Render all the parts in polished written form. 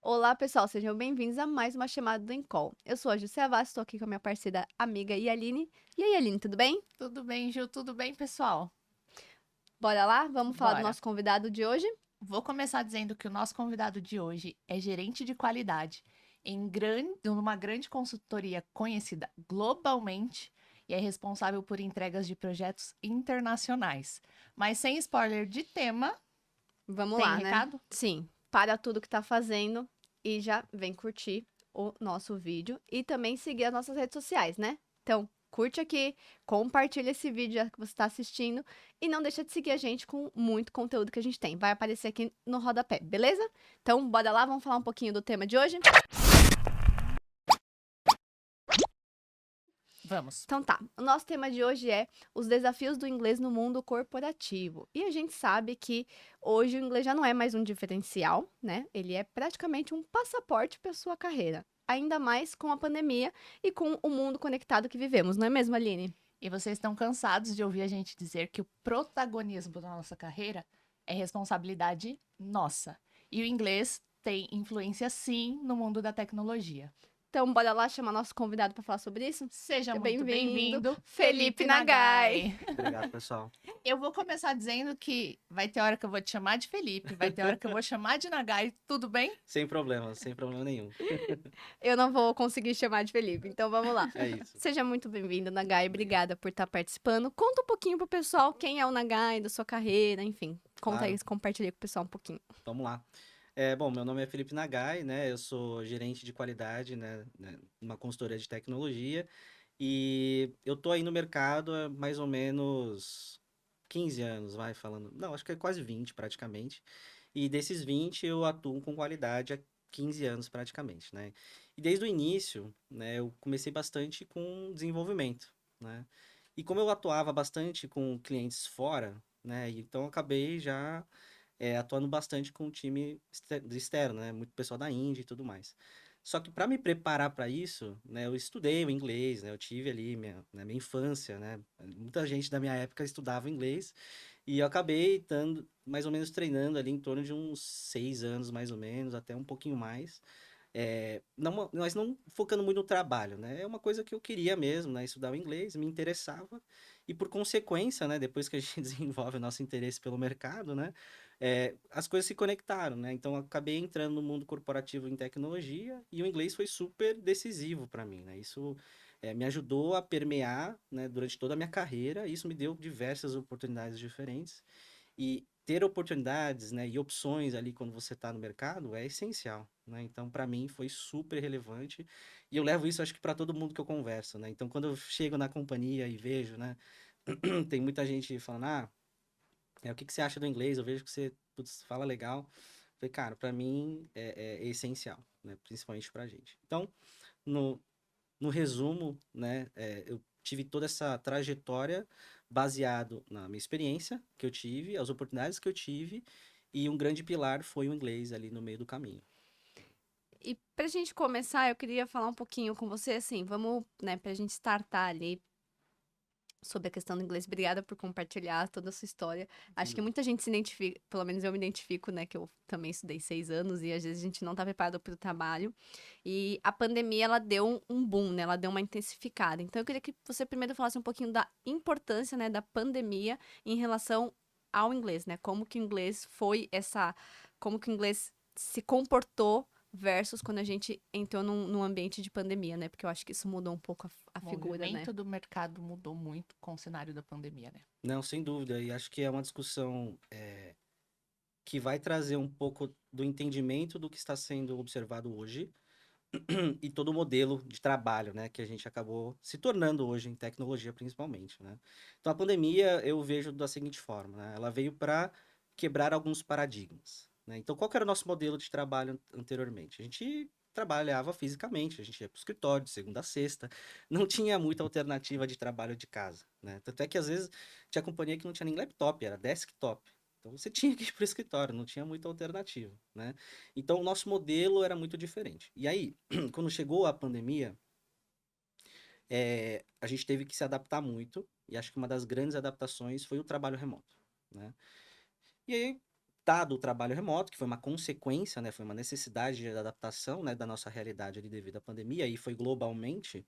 Olá, pessoal, sejam bem-vindos a mais uma chamada do Encol. Eu sou a Jusceia Vaz, estou aqui com a minha parceira amiga Yaline. E aí, Yaline, tudo bem? Tudo bem, Gil? Tudo bem, pessoal? Bora lá? Vamos falar do Bora. nosso convidado de hoje? Vou começar dizendo que o nosso convidado de hoje é gerente de qualidade numa grande consultoria conhecida globalmente e é responsável por entregas de projetos internacionais. Mas sem spoiler de tema, Vamos tem lá, né? recado? Sim, para tudo que tá fazendo e já vem curtir o nosso vídeo e também seguir as nossas redes sociais, né? Então, curte aqui, compartilha esse vídeo já que você está assistindo e não deixa de seguir a gente com muito conteúdo que a gente tem. Vai aparecer aqui no rodapé, beleza? Então, bora lá, vamos falar um pouquinho do tema de hoje? Vamos. Então tá, o nosso tema de hoje é os desafios do inglês no mundo corporativo. E a gente sabe que hoje o inglês já não é mais um diferencial, né? Ele é praticamente um passaporte para sua carreira. Ainda mais com a pandemia e com o mundo conectado que vivemos, não é mesmo, Aline? E vocês estão cansados de ouvir a gente dizer que o protagonismo da nossa carreira é responsabilidade nossa. E o inglês tem influência sim no mundo da tecnologia. Então, bora lá chamar nosso convidado para falar sobre isso? Seja Seja muito bem-vindo, bem-vindo, Felipe Felipe Nagai. Nagai. Obrigado, pessoal. Eu vou começar dizendo que vai ter hora que eu vou te chamar de Felipe, vai ter hora que eu vou chamar de Nagai, tudo bem? Sem problema nenhum. Eu não vou conseguir chamar de Felipe, então vamos lá. É isso. Seja muito bem-vindo, Nagai. Obrigado. Obrigada por estar participando. Conta um pouquinho pro pessoal quem é o Nagai, da sua carreira, enfim. Conta Claro, isso, compartilha com o pessoal um pouquinho. vamos lá. Bom, meu nome é Felipe Nagai, né? Eu sou gerente de qualidade, né, numa consultoria de tecnologia. E eu tô aí no mercado há mais ou menos 15 anos, vai falando. Não, acho que é quase 20 praticamente. E desses 20 eu atuo com qualidade há 15 anos praticamente, né? E desde o início, né, eu comecei bastante com desenvolvimento, né? E como eu atuava bastante com clientes fora, né? Então eu acabei já atuando bastante com o time externo, né? Muito pessoal da Índia e tudo mais. Só que para me preparar para isso, né, eu estudei o inglês, né? Eu tive ali minha infância, né? Muita gente da minha época estudava inglês e eu acabei estando mais ou menos treinando ali em torno de uns 6 anos, mais ou menos, até um pouquinho mais. Não, mas não focando muito no trabalho, né? É uma coisa que eu queria mesmo, né? Estudar o inglês, me interessava. E por consequência, né? Depois que a gente desenvolve o nosso interesse pelo mercado, né? As coisas se conectaram, né? Então, eu acabei entrando no mundo corporativo em tecnologia e o inglês foi super decisivo para mim, né? Isso me ajudou a permear, né? Durante toda a minha carreira. E isso me deu diversas oportunidades diferentes. E ter oportunidades, né, e opções ali quando você está no mercado é essencial, né? Então, para mim foi super relevante e eu levo isso acho que para todo mundo que eu converso, né? Então, quando eu chego na companhia e vejo, né, tem muita gente falando, o que que você acha do inglês? Eu vejo que você, putz, fala legal. Eu falei, cara, para mim é essencial, né? Principalmente pra gente. Então, no, no resumo, né, eu tive toda essa trajetória baseado na minha experiência que eu tive, as oportunidades que eu tive, e um grande pilar foi o inglês ali no meio do caminho. E pra gente começar, eu queria falar um pouquinho com você, assim, vamos, né, pra gente startar ali sobre a questão do inglês. Obrigada por compartilhar toda a sua história. Sem Acho que dúvida. muita gente se identifica, pelo menos eu me identifico, né, que eu também estudei 6 anos e às vezes a gente não tá preparado para o trabalho. E a pandemia, ela deu um boom, né, ela deu uma intensificada. Então eu queria que você primeiro falasse um pouquinho da importância, né, da pandemia em relação ao inglês, né, como que o inglês foi essa, como que o inglês se comportou versus quando a gente entrou num ambiente de pandemia, né? Porque eu acho que isso mudou um pouco a O figura, né? movimento do mercado mudou muito com o cenário da pandemia, né? Não, sem dúvida, e acho que é uma discussão que vai trazer um pouco do entendimento do que está sendo observado hoje e todo o modelo de trabalho, né, que a gente acabou se tornando hoje em tecnologia principalmente, né? Então a pandemia eu vejo da seguinte forma, né? Ela veio para quebrar alguns paradigmas, né? Então qual que era o nosso modelo de trabalho anteriormente? A gente trabalhava fisicamente, a gente ia para o escritório de segunda a sexta, não tinha muita alternativa de trabalho de casa, né? Tanto é que às vezes tinha companhia que não tinha nem laptop, era desktop. Então você tinha que ir para o escritório, não tinha muita alternativa, né? Então o nosso modelo era muito diferente. E aí, quando chegou a pandemia, a gente teve que se adaptar muito, e acho que uma das grandes adaptações foi o trabalho remoto, né? E aí, dado o trabalho remoto, que foi uma consequência, né, foi uma necessidade de adaptação, né, da nossa realidade ali devido à pandemia, e foi globalmente,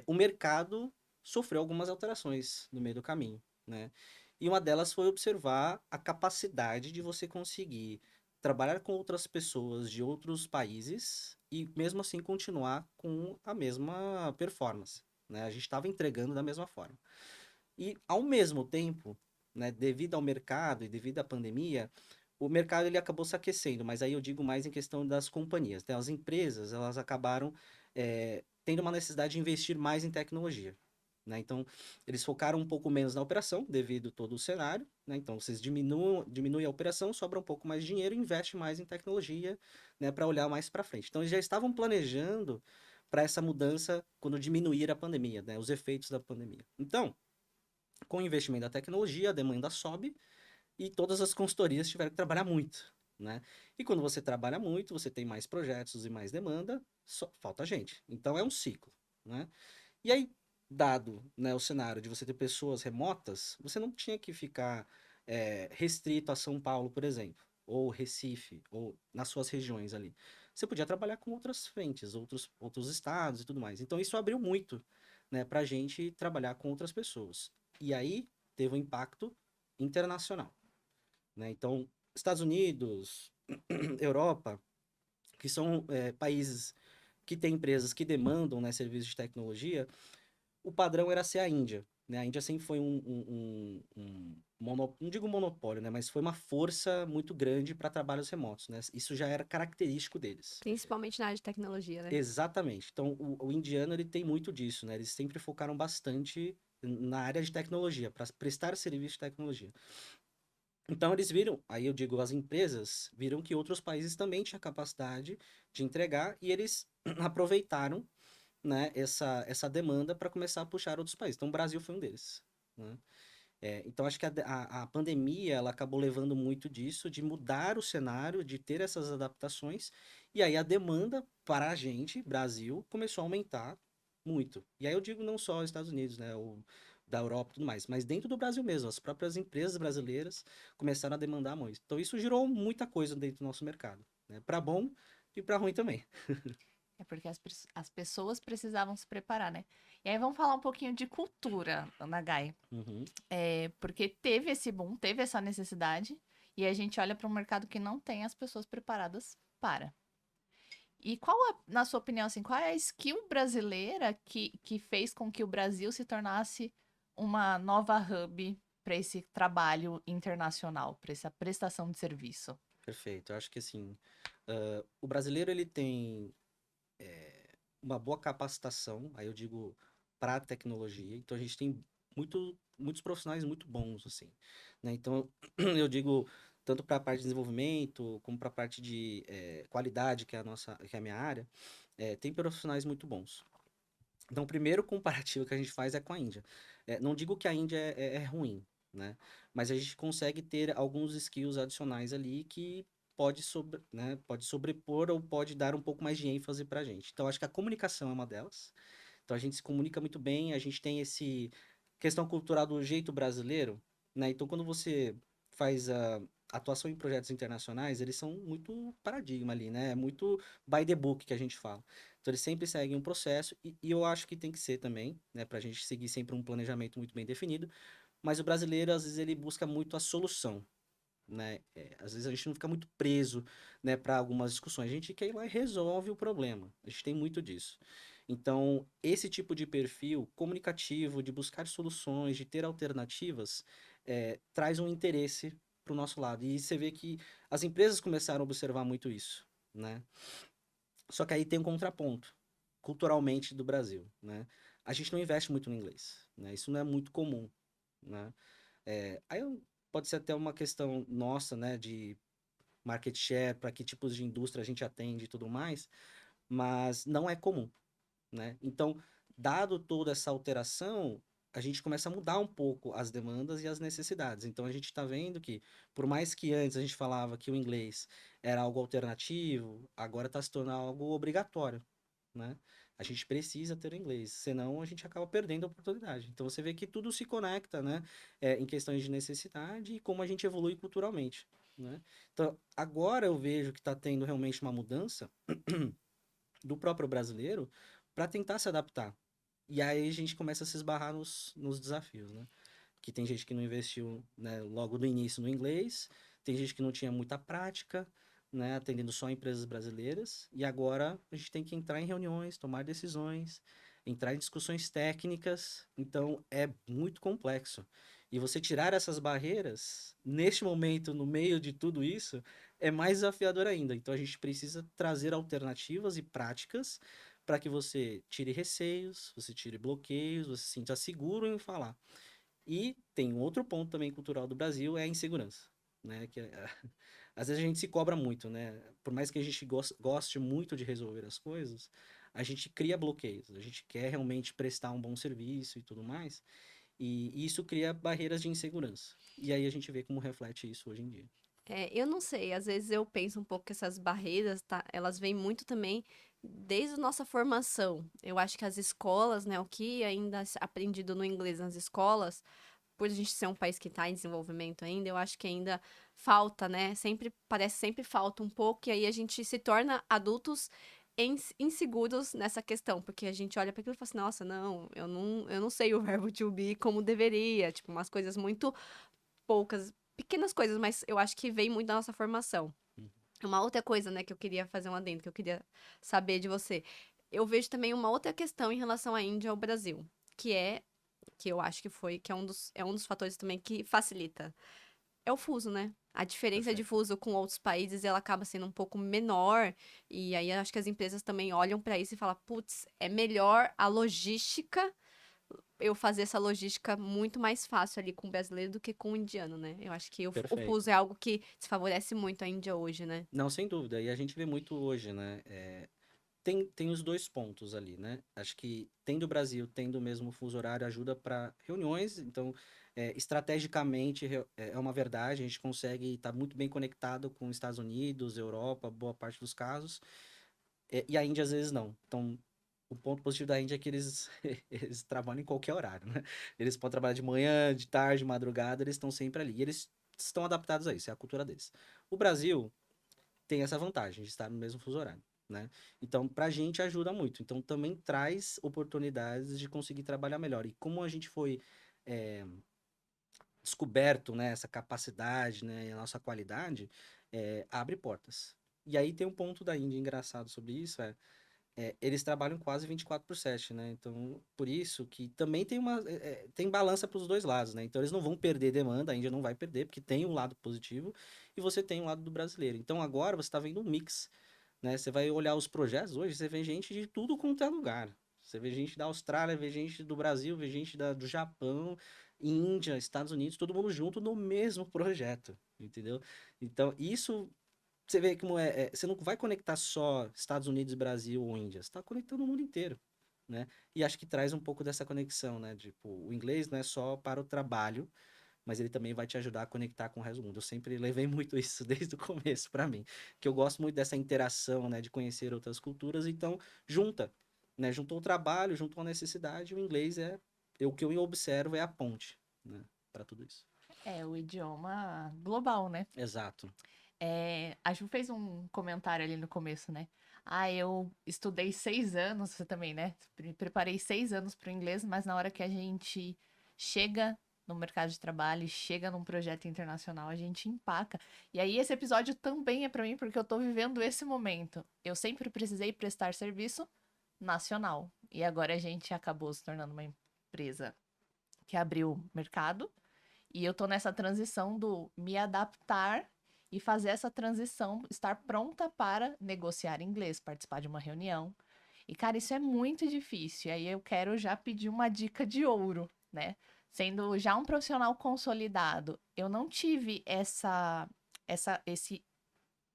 o mercado sofreu algumas alterações no meio do caminho, né? E uma delas foi observar a capacidade de você conseguir trabalhar com outras pessoas de outros países e mesmo assim continuar com a mesma performance, né? A gente estava entregando da mesma forma. E ao mesmo tempo, né, devido ao mercado e devido à pandemia, o mercado ele acabou se aquecendo, mas aí eu digo mais em questão das companhias, né? As empresas, elas acabaram tendo uma necessidade de investir mais em tecnologia, né? Então, eles focaram um pouco menos na operação, devido todo o cenário, né? Então, vocês diminuem a operação, sobra um pouco mais de dinheiro e investe mais em tecnologia, né, para olhar mais para frente. Então, eles já estavam planejando para essa mudança quando diminuir a pandemia, né, os efeitos da pandemia. Então, com o investimento da tecnologia, a demanda sobe e todas as consultorias tiveram que trabalhar muito, né? E quando você trabalha muito, você tem mais projetos e mais demanda, só falta gente. Então é um ciclo, né? E aí, dado, né, o cenário de você ter pessoas remotas, você não tinha que ficar restrito a São Paulo, por exemplo, ou Recife, ou nas suas regiões ali. Você podia trabalhar com outras frentes, outros estados e tudo mais. Então isso abriu muito, né, para a gente trabalhar com outras pessoas. E aí teve um impacto internacional, né? Então, Estados Unidos, Europa, que são países que têm empresas que demandam, né, serviços de tecnologia, o padrão era ser a Índia, né? A Índia sempre foi não digo monopólio, né? Mas foi uma força muito grande para trabalhos remotos, né? Isso já era característico deles. Principalmente na área de tecnologia, né? Exatamente. Então, o indiano, ele tem muito disso, né? Eles sempre focaram bastante na área de tecnologia, para prestar serviço de tecnologia. Então eles viram, aí eu digo, as empresas viram que outros países também tinham capacidade de entregar e eles aproveitaram, né, essa demanda para começar a puxar outros países. Então o Brasil foi um deles, né? Então acho que a pandemia ela acabou levando muito disso, de mudar o cenário, de ter essas adaptações, e aí a demanda para a gente, Brasil, começou a aumentar muito. E aí eu digo não só os Estados Unidos, né, ou da Europa e tudo mais, mas dentro do Brasil mesmo, as próprias empresas brasileiras começaram a demandar muito. Então isso gerou muita coisa dentro do nosso mercado, né, para bom e para ruim também. É porque as pessoas precisavam se preparar, né? E aí vamos falar um pouquinho de cultura, Ana Gai. Uhum. Porque teve esse boom, teve essa necessidade, e a gente olha para um mercado que não tem as pessoas preparadas para. E na sua opinião, assim, qual é a skill brasileira que fez com que o Brasil se tornasse uma nova hub para esse trabalho internacional, para essa prestação de serviço? Perfeito. Eu acho que assim, o brasileiro ele tem uma boa capacitação, aí eu digo para a tecnologia. Então a gente tem muitos profissionais muito bons assim, né? Então eu digo tanto para a parte de desenvolvimento como para a parte de qualidade que é a minha área, tem profissionais muito bons. Então o primeiro comparativo que a gente faz é com a Índia. Não digo que a Índia é ruim, né? Mas a gente consegue ter alguns skills adicionais ali que pode sobrepor ou pode dar um pouco mais de ênfase para a gente. Então, acho que a comunicação é uma delas. Então, a gente se comunica muito bem, a gente tem esse questão cultural do jeito brasileiro, né? Então, quando você faz a atuação em projetos internacionais, eles são muito paradigma ali, né? É muito by the book que a gente fala. Então, eles sempre seguem um processo e eu acho que tem que ser também, né? Para a gente seguir sempre um planejamento muito bem definido. Mas o brasileiro, às vezes, ele busca muito a solução, né? Às vezes a gente não fica muito preso, né, para algumas discussões. A gente quer ir lá e resolve o problema. A gente tem muito disso. Então, esse tipo de perfil comunicativo, de buscar soluções, de ter alternativas, traz um interesse para o nosso lado. E você vê que as empresas começaram a observar muito isso, né? Só que aí tem um contraponto, culturalmente, do Brasil, né? A gente não investe muito no inglês, né? Isso não é muito comum, né? Pode ser até uma questão nossa, né, de market share, para que tipos de indústria a gente atende e tudo mais, mas não é comum, né? Então, dado toda essa alteração, a gente começa a mudar um pouco as demandas e as necessidades. Então, a gente está vendo que, por mais que antes a gente falava que o inglês era algo alternativo, agora está se tornando algo obrigatório, né? A gente precisa ter o inglês, senão a gente acaba perdendo a oportunidade. Então, você vê que tudo se conecta, né? Em questões de necessidade e como a gente evolui culturalmente. né? Então, agora eu vejo que está tendo realmente uma mudança do próprio brasileiro para tentar se adaptar. E aí a gente começa a se esbarrar nos desafios, né? Que tem gente que não investiu, né, logo no início no inglês, tem gente que não tinha muita prática, né, atendendo só empresas brasileiras, e agora a gente tem que entrar em reuniões, tomar decisões, entrar em discussões técnicas, então é muito complexo. E você tirar essas barreiras, neste momento, no meio de tudo isso, é mais desafiador ainda. Então a gente precisa trazer alternativas e práticas para que você tire receios, você tire bloqueios, você se sinta seguro em falar. E tem um outro ponto também cultural do Brasil, é a insegurança, né? Às vezes a gente se cobra muito, né? Por mais que a gente goste muito de resolver as coisas, a gente cria bloqueios, a gente quer realmente prestar um bom serviço e tudo mais, e isso cria barreiras de insegurança. E aí a gente vê como reflete isso hoje em dia. Eu não sei, às vezes eu penso um pouco que essas barreiras, tá, elas vêm muito também desde a nossa formação. Eu acho que as escolas, né, o que ainda é aprendido no inglês nas escolas, por a gente ser um país que está em desenvolvimento ainda, eu acho que ainda falta, né? Sempre parece sempre falta um pouco e aí a gente se torna adultos inseguros nessa questão, porque a gente olha para aquilo e fala assim, nossa, não, eu não sei o verbo to be como deveria, tipo, umas coisas muito poucas, pequenas coisas, mas eu acho que vem muito da nossa formação. Uhum. Uma outra coisa, né, que eu queria fazer um adendo, que eu queria saber de você. Eu vejo também uma outra questão em relação à Índia ao Brasil, que é, que eu acho que foi, que é um dos fatores também que facilita. É o fuso, né? A diferença de Perfeito. fuso com outros países, ela acaba sendo um pouco menor, e aí eu acho que as empresas também olham para isso e falam, putz, é melhor a logística eu fazer essa logística muito mais fácil ali com o brasileiro do que com o indiano, né? Eu acho que o Perfeito. fuso é algo que desfavorece muito a Índia hoje, né? Não, sem dúvida. E a gente vê muito hoje, né? Tem os dois pontos ali, né? Acho que tendo o Brasil, tendo o mesmo fuso horário, ajuda para reuniões. Então, estrategicamente, é uma verdade. A gente consegue estar muito bem conectado com os Estados Unidos, Europa, boa parte dos casos. E a Índia, às vezes, não. Então, o ponto positivo da Índia é que eles, eles trabalham em qualquer horário, né? Eles podem trabalhar de manhã, de tarde, de madrugada, eles estão sempre ali. E eles estão adaptados a isso, é a cultura deles. O Brasil tem essa vantagem de estar no mesmo fuso horário, né? Então, pra gente ajuda muito. Então, também traz oportunidades de conseguir trabalhar melhor. E como a gente foi é, descoberto, né, essa capacidade, né, e a nossa qualidade, abre portas. E aí tem um ponto da Índia engraçado sobre isso, eles trabalham quase 24/7, né? Então, por isso que também tem balança para os dois lados, né? Então, eles não vão perder demanda, a Índia não vai perder, porque tem um lado positivo e você tem um lado do brasileiro. Então, agora você está vendo um mix, né? Você vai olhar os projetos hoje, você vê gente de tudo quanto é lugar. Você vê gente da Austrália, vê gente do Brasil, vê gente do Japão, Índia, Estados Unidos, todo mundo junto no mesmo projeto, entendeu? Então, isso você vê como você não vai conectar só Estados Unidos, Brasil ou Índia, você está conectando o mundo inteiro, né? E acho que traz um pouco dessa conexão, né? Tipo, o inglês não é só para o trabalho, mas ele também vai te ajudar a conectar com o resto do mundo. Eu sempre levei muito isso desde o começo para mim, que eu gosto muito dessa interação, né? De conhecer outras culturas, então junta, né? Juntou o trabalho, juntou a necessidade, o inglês o que eu observo é a ponte, né? Para tudo isso. É o idioma global, né? Exato. A Ju fez um comentário ali no começo, né? Ah, eu estudei 6 anos, você também, né? Preparei 6 anos para o inglês, mas na hora que a gente chega no mercado de trabalho, e chega num projeto internacional, a gente empaca. E aí esse episódio também é para mim porque eu tô vivendo esse momento. Eu sempre precisei prestar serviço nacional. E agora a gente acabou se tornando uma empresa que abriu mercado. E eu tô nessa transição do me adaptar e fazer essa transição, estar pronta para negociar inglês, participar de uma reunião. E, cara, isso é muito difícil. E aí eu quero já pedir uma dica de ouro, né? Sendo já um profissional consolidado, eu não tive esse,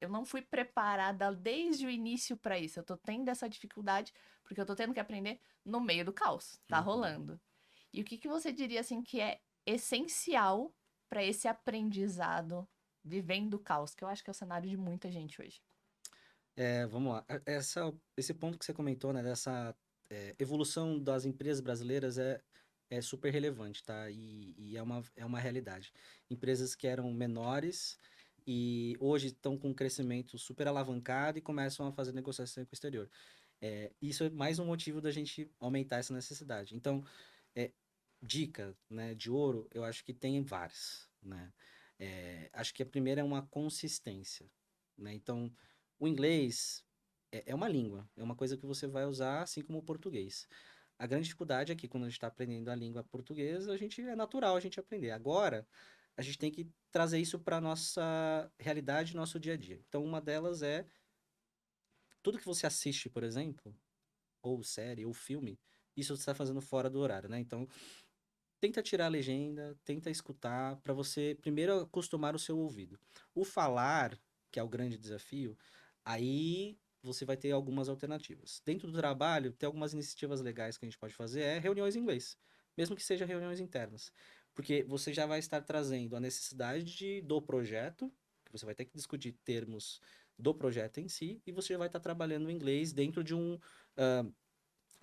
eu não fui preparada desde o início para isso. Eu tô tendo essa dificuldade porque eu tô tendo que aprender no meio do caos. Tá Uhum. rolando. E o que que você diria assim que é essencial para esse aprendizado vivendo o caos, que eu acho que é o cenário de muita gente hoje? Vamos lá. Esse ponto que você comentou, né, dessa evolução das empresas brasileiras é super relevante, tá? E é uma realidade. Empresas que eram menores e hoje estão com um crescimento super alavancado e começam a fazer negociação com o exterior. Isso é mais um motivo da gente aumentar essa necessidade. Então, é, dica, né, de ouro, eu acho que tem várias, né? Acho que a primeira é uma consistência, né? Então, o inglês é uma língua, é uma coisa que você vai usar assim como o português. A grande dificuldade é que quando a gente está aprendendo a língua portuguesa, é natural a gente aprender. Agora, a gente tem que trazer isso para nossa realidade, nosso dia a dia. Então, uma delas é tudo que você assiste, por exemplo, ou série, ou filme, isso você está fazendo fora do horário, né? Então, tenta tirar a legenda, tenta escutar, para você primeiro acostumar o seu ouvido. O falar, que é o grande desafio, aí você vai ter algumas alternativas. Dentro do trabalho, tem algumas iniciativas legais que a gente pode fazer, reuniões em inglês, mesmo que seja reuniões internas. Porque você já vai estar trazendo a necessidade do projeto, que você vai ter que discutir termos do projeto em si, e você já vai estar trabalhando o inglês dentro de um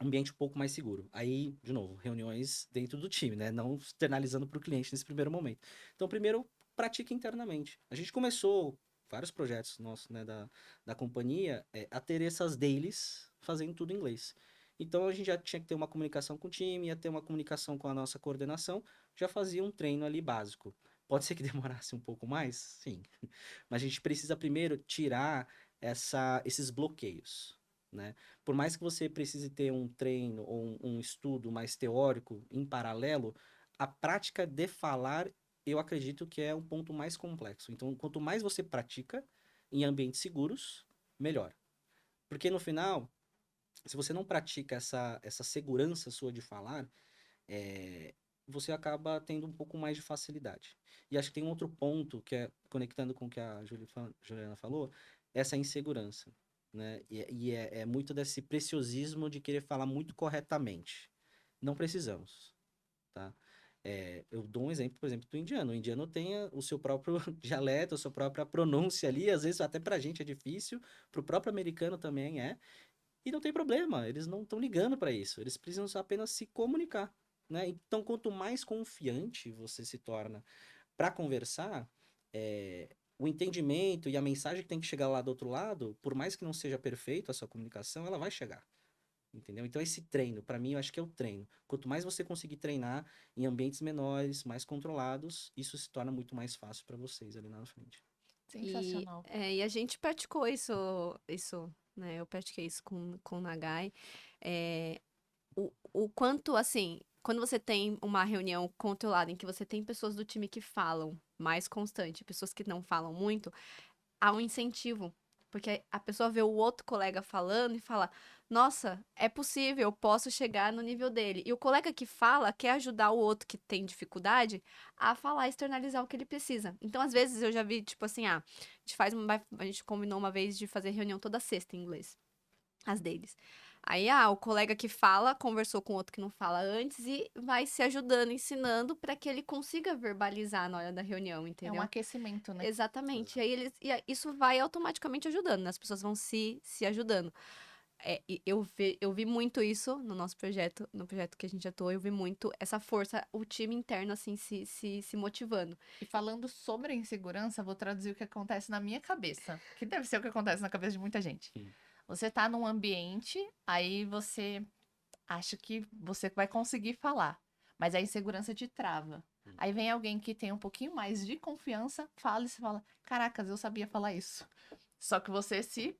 ambiente um pouco mais seguro. Aí, de novo, reuniões dentro do time, né? Não externalizando para o cliente nesse primeiro momento. Então, primeiro, pratique internamente. A gente começou vários projetos nossos, né, da companhia, a ter essas dailies fazendo tudo em inglês. Então, a gente já tinha que ter uma comunicação com o time, ia ter uma comunicação com a nossa coordenação, já fazia um treino ali básico. Pode ser que demorasse um pouco mais? Sim. Mas a gente precisa primeiro tirar esses bloqueios, né? Por mais que você precise ter um treino ou um estudo mais teórico em paralelo, a prática de falar, eu acredito que é um ponto mais complexo. Então, quanto mais você pratica em ambientes seguros, melhor. Porque no final, se você não pratica essa segurança sua de falar, você acaba tendo um pouco mais de facilidade. E acho que tem um outro ponto que é, conectando com o que a Juliana falou, essa insegurança, né? E é muito desse preciosismo de querer falar muito corretamente. Não precisamos, tá? Eu dou um exemplo, por exemplo, do indiano. O indiano tem o seu próprio dialeto, a sua própria pronúncia ali, às vezes até pra gente é difícil, pro próprio americano também é. E não tem problema, eles não estão ligando para isso, eles precisam só apenas se comunicar, né? Então, quanto mais confiante você se torna para conversar, o entendimento e a mensagem que tem que chegar lá do outro lado, por mais que não seja perfeito a sua comunicação, ela vai chegar, entendeu? Então, esse treino, para mim, eu acho que é o treino. Quanto mais você conseguir treinar em ambientes menores, mais controlados, isso se torna muito mais fácil para vocês ali na frente. Sensacional. E a gente praticou isso, né? Eu pratiquei isso com o Nagai. É, o quanto, assim, quando você tem uma reunião controlada em que você tem pessoas do time que falam mais constante, pessoas que não falam muito, há um incentivo. Porque a pessoa vê o outro colega falando e fala: Nossa, é possível, eu posso chegar no nível dele. E o colega que fala quer ajudar o outro que tem dificuldade a falar, externalizar o que ele precisa. Então, às vezes, eu já vi, tipo assim, a gente combinou uma vez de fazer reunião toda sexta em inglês, as deles. Aí, o colega que fala conversou com o outro que não fala antes e vai se ajudando, ensinando para que ele consiga verbalizar na hora da reunião, É um entendeu? aquecimento, né? Exatamente. Isso vai automaticamente ajudando, né? As pessoas vão se ajudando. E eu vi muito isso no nosso projeto, no projeto que a gente atuou, eu vi muito essa força, o time interno, assim, se motivando. E falando sobre a insegurança, vou traduzir o que acontece na minha cabeça, que deve ser o que acontece na cabeça de muita gente. Sim. Você tá num ambiente, aí você acha que você vai conseguir falar, mas a insegurança te trava. Aí vem alguém que tem um pouquinho mais de confiança, fala e você fala: Caracas, eu sabia falar isso. Só que você se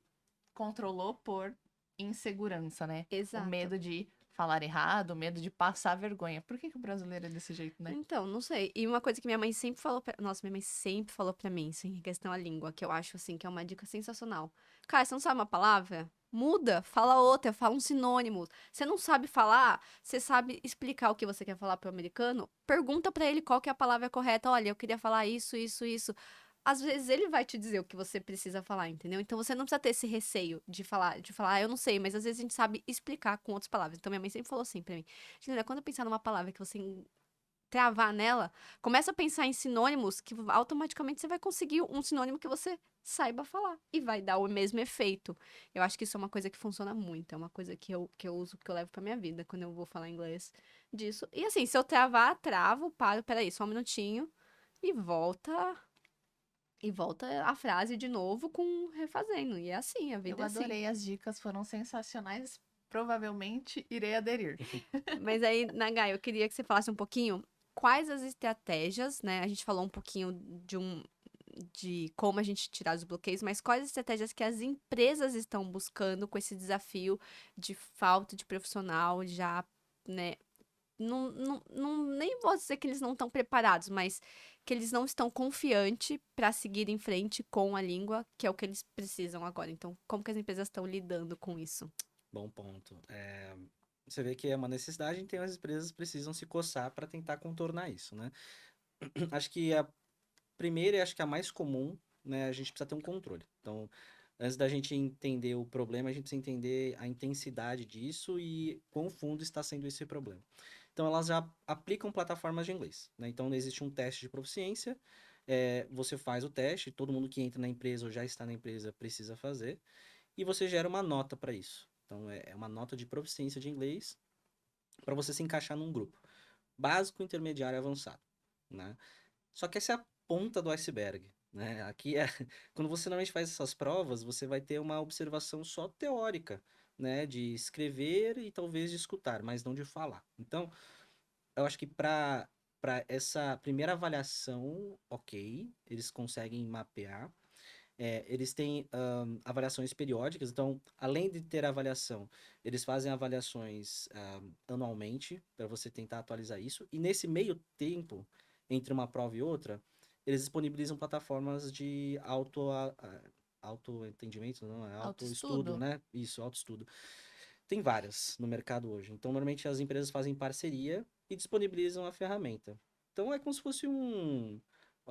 controlou por insegurança, né? O Exato. medo de falar errado, o medo de passar vergonha. Por que que o brasileiro é desse jeito, né? Então, não sei. E uma coisa que minha mãe sempre falou Nossa, minha mãe sempre falou pra mim, assim, em questão à língua, que eu acho, assim, que é uma dica sensacional. Cara, você não sabe uma palavra? Muda, fala outra, fala um sinônimo. Você não sabe falar, você sabe explicar o que você quer falar pro americano? Pergunta pra ele qual que é a palavra correta. Olha, eu queria falar isso, isso, isso. Às vezes ele vai te dizer o que você precisa falar, entendeu? Então você não precisa ter esse receio de falar, eu não sei, mas às vezes a gente sabe explicar com outras palavras. Então minha mãe sempre falou assim pra mim: Juliana, quando eu pensar numa palavra que você travar nela, começa a pensar em sinônimos que automaticamente você vai conseguir um sinônimo que você saiba falar e vai dar o mesmo efeito. Eu acho que isso é uma coisa que funciona muito, é uma coisa que eu uso, que eu levo pra minha vida quando eu vou falar inglês disso. E assim, se eu travar, travo, paro, peraí, só um minutinho e volta E volta a frase de novo com refazendo. E é assim, a Eu vida é assim. adorei, as dicas foram sensacionais. Provavelmente irei aderir. Mas aí, Nagai, eu queria que você falasse um pouquinho quais as estratégias, né? A gente falou um pouquinho de como a gente tirar os bloqueios, mas quais as estratégias que as empresas estão buscando com esse desafio de falta de profissional já, né? Nem vou dizer que eles não estão preparados, mas que eles não estão confiantes para seguir em frente com a língua, que é o que eles precisam agora. Então, como que as empresas estão lidando com isso? Bom ponto. Você vê que é uma necessidade, então as empresas precisam se coçar para tentar contornar isso, né? Acho que a primeira e acho que a mais comum, né, a gente precisa ter um controle. Então, antes da gente entender o problema, a gente precisa entender a intensidade disso e quão fundo está sendo esse problema. Então, elas já aplicam plataformas de inglês, né? Então, existe um teste de proficiência, você faz o teste, todo mundo que entra na empresa ou já está na empresa precisa fazer, e você gera uma nota para isso. Então, é uma nota de proficiência de inglês para você se encaixar num grupo. Básico, intermediário e avançado, né? Só que essa é a ponta do iceberg, né? Aqui é quando você normalmente faz essas provas, você vai ter uma observação só teórica, né, de escrever e talvez de escutar, mas não de falar. Então, eu acho que para essa primeira avaliação, ok, eles conseguem mapear. Eles têm avaliações periódicas, então, além de ter avaliação, eles fazem avaliações anualmente para você tentar atualizar isso. E nesse meio tempo, entre uma prova e outra, eles disponibilizam plataformas de autoentendimento, não, é autoestudo, Autoestudo? né? Isso, autoestudo. Tem várias no mercado hoje. Então, normalmente as empresas fazem parceria e disponibilizam a ferramenta. Então, é como se fosse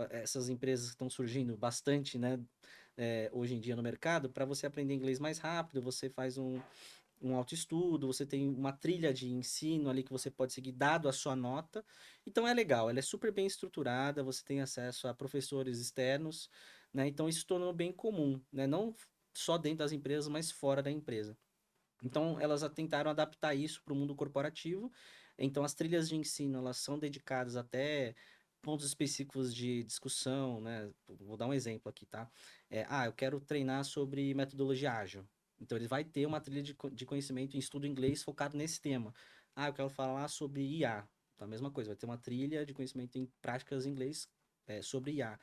essas empresas que estão surgindo bastante, né, hoje em dia no mercado, para você aprender inglês mais rápido, você faz um autoestudo, você tem uma trilha de ensino ali que você pode seguir dado a sua nota. Então é legal, ela é super bem estruturada, você tem acesso a professores externos, né? Então isso se tornou bem comum, né? Não só dentro das empresas, mas fora da empresa. Então, elas tentaram adaptar isso para o mundo corporativo. Então, as trilhas de ensino, elas são dedicadas até pontos específicos de discussão, né? Vou dar um exemplo aqui, tá? Eu quero treinar sobre metodologia ágil. Então, ele vai ter uma trilha de conhecimento em estudo inglês focado nesse tema. Eu quero falar sobre IA. Então, a mesma coisa, vai ter uma trilha de conhecimento em práticas em inglês, sobre IA.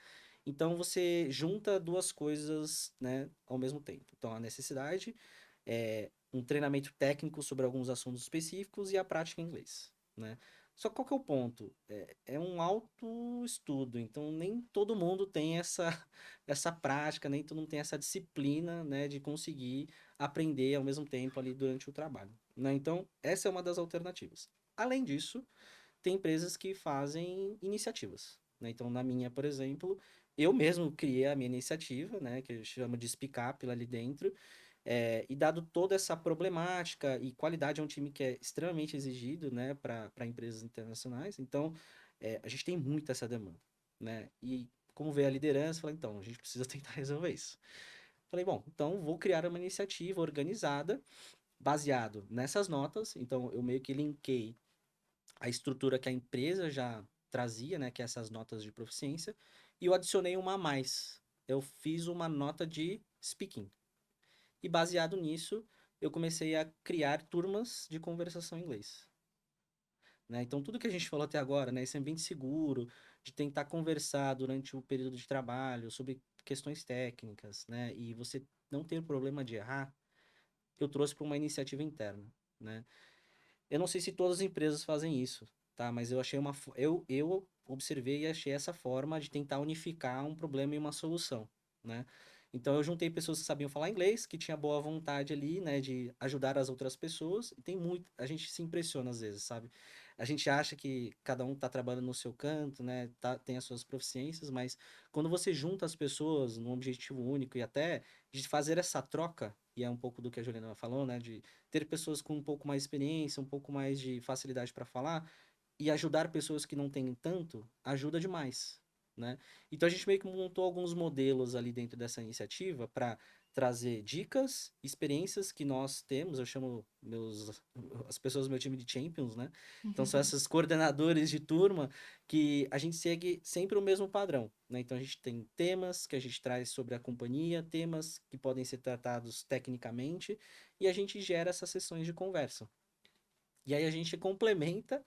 Então, você junta duas coisas, né, ao mesmo tempo. Então, a necessidade um treinamento técnico sobre alguns assuntos específicos e a prática em inglês, né? Só que qual que é o ponto? É um autoestudo, então nem todo mundo tem essa prática, nem todo mundo tem essa disciplina, né, de conseguir aprender ao mesmo tempo ali durante o trabalho, né? Então, essa é uma das alternativas. Além disso, tem empresas que fazem iniciativas, né? Então, na minha, por exemplo, eu mesmo criei a minha iniciativa, né, que eu chamo de Speak Up lá ali dentro, e dado toda essa problemática e qualidade, é um time que é extremamente exigido, né, para empresas internacionais, então a gente tem muito essa demanda, né? E como veio a liderança, falei, então, a gente precisa tentar resolver isso. Falei, bom, então vou criar uma iniciativa organizada, baseado nessas notas, então eu meio que linkei a estrutura que a empresa já trazia, né, que é essas notas de proficiência, e eu adicionei uma a mais. Eu fiz uma nota de speaking. E baseado nisso, eu comecei a criar turmas de conversação em inglês, né? Então, tudo que a gente falou até agora, né, esse ambiente seguro, de tentar conversar durante o período de trabalho sobre questões técnicas, né, e você não ter problema de errar, eu trouxe para uma iniciativa interna, né? Eu não sei se todas as empresas fazem isso, tá? Mas eu achei eu observei e achei essa forma de tentar unificar um problema e uma solução, né? Então eu juntei pessoas que sabiam falar inglês, que tinha boa vontade ali, né, de ajudar as outras pessoas. E tem muito, a gente se impressiona às vezes, sabe? A gente acha que cada um tá trabalhando no seu canto, né, tem as suas proficiências, mas quando você junta as pessoas num objetivo único e até de fazer essa troca, e é um pouco do que a Juliana falou, né, de ter pessoas com um pouco mais de experiência, um pouco mais de facilidade para falar e ajudar pessoas que não têm tanto, ajuda demais, né? Então a gente meio que montou alguns modelos ali dentro dessa iniciativa para trazer dicas, experiências que nós temos, eu chamo as pessoas do meu time de champions, né? Então são esses coordenadores de turma que a gente segue sempre o mesmo padrão, né? Então a gente tem temas que a gente traz sobre a companhia, temas que podem ser tratados tecnicamente, e a gente gera essas sessões de conversa. E aí a gente complementa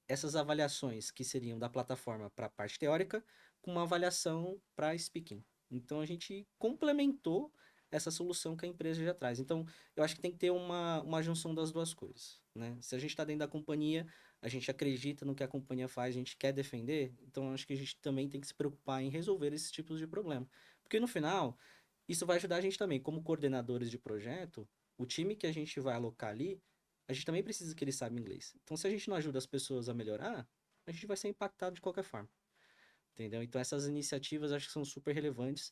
essas avaliações que seriam da plataforma para a parte teórica com uma avaliação para speaking. Então a gente complementou essa solução que a empresa já traz. Então eu acho que tem que ter uma junção das duas coisas, né? Se a gente está dentro da companhia, a gente acredita no que a companhia faz, a gente quer defender, então eu acho que a gente também tem que se preocupar em resolver esses tipos de problema. Porque no final, isso vai ajudar a gente também, como coordenadores de projeto, o time que a gente vai alocar ali, a gente também precisa que ele saiba inglês. Então, se a gente não ajuda as pessoas a melhorar, a gente vai ser impactado de qualquer forma. Entendeu? Então, essas iniciativas acho que são super relevantes.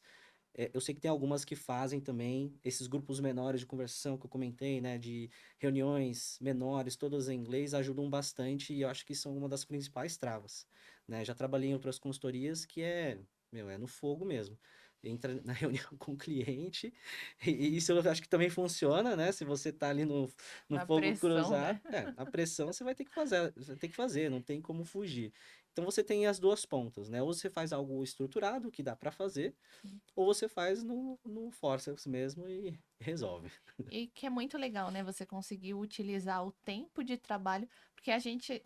Eu sei que tem algumas que fazem também esses grupos menores de conversação que eu comentei, né? De reuniões menores, todas em inglês, ajudam bastante e eu acho que são uma das principais travas, né? Já trabalhei em outras consultorias que é no fogo mesmo. Entra na reunião com o cliente, e isso eu acho que também funciona, né? Se você tá ali no Na fogo pressão, cruzado, né? a pressão você vai ter que fazer, não tem como fugir. Então você tem as duas pontas, né? Ou você faz algo estruturado que dá para fazer, ou você faz no Forceps mesmo e resolve. E que é muito legal, né? Você conseguir utilizar o tempo de trabalho, porque a gente,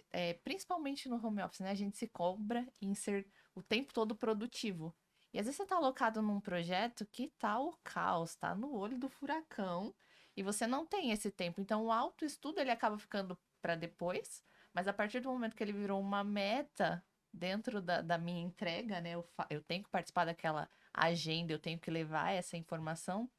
principalmente no home office, né? A gente se cobra em ser o tempo todo produtivo. E às vezes você tá alocado num projeto que tá o caos, tá no olho do furacão, e você não tem esse tempo. Então o autoestudo ele acaba ficando para depois, mas a partir do momento que ele virou uma meta dentro da minha entrega, né? Eu tenho que participar daquela agenda, eu tenho que levar essa informação,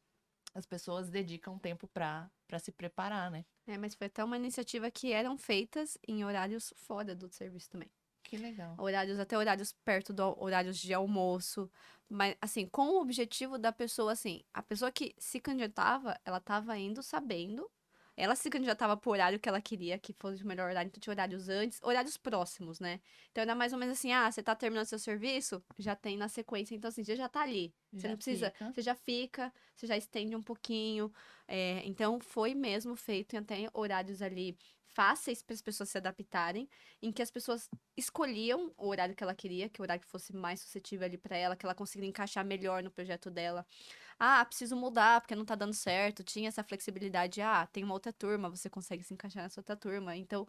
as pessoas dedicam tempo para se preparar, né? Mas foi até uma iniciativa que eram feitas em horários fora do serviço também. Que legal. Até horários perto do horários de almoço, mas assim, com o objetivo da pessoa assim, a pessoa que se candidatava, ela estava indo sabendo, ela se candidatava pro horário que ela queria, que fosse o melhor horário, então tinha horários antes, horários próximos, né? Então era mais ou menos assim, você tá terminando seu serviço, já tem na sequência, então assim, você já tá ali. Você Já não precisa, fica. você já fica, você já estende um pouquinho. Então foi mesmo feito em até horários ali fáceis para as pessoas se adaptarem, em que as pessoas escolhiam o horário que ela queria, que o horário que fosse mais suscetível ali para ela, que ela conseguiria encaixar melhor no projeto dela. Preciso mudar porque não tá dando certo. Tinha essa flexibilidade. Tem uma outra turma, você consegue se encaixar nessa outra turma. Então,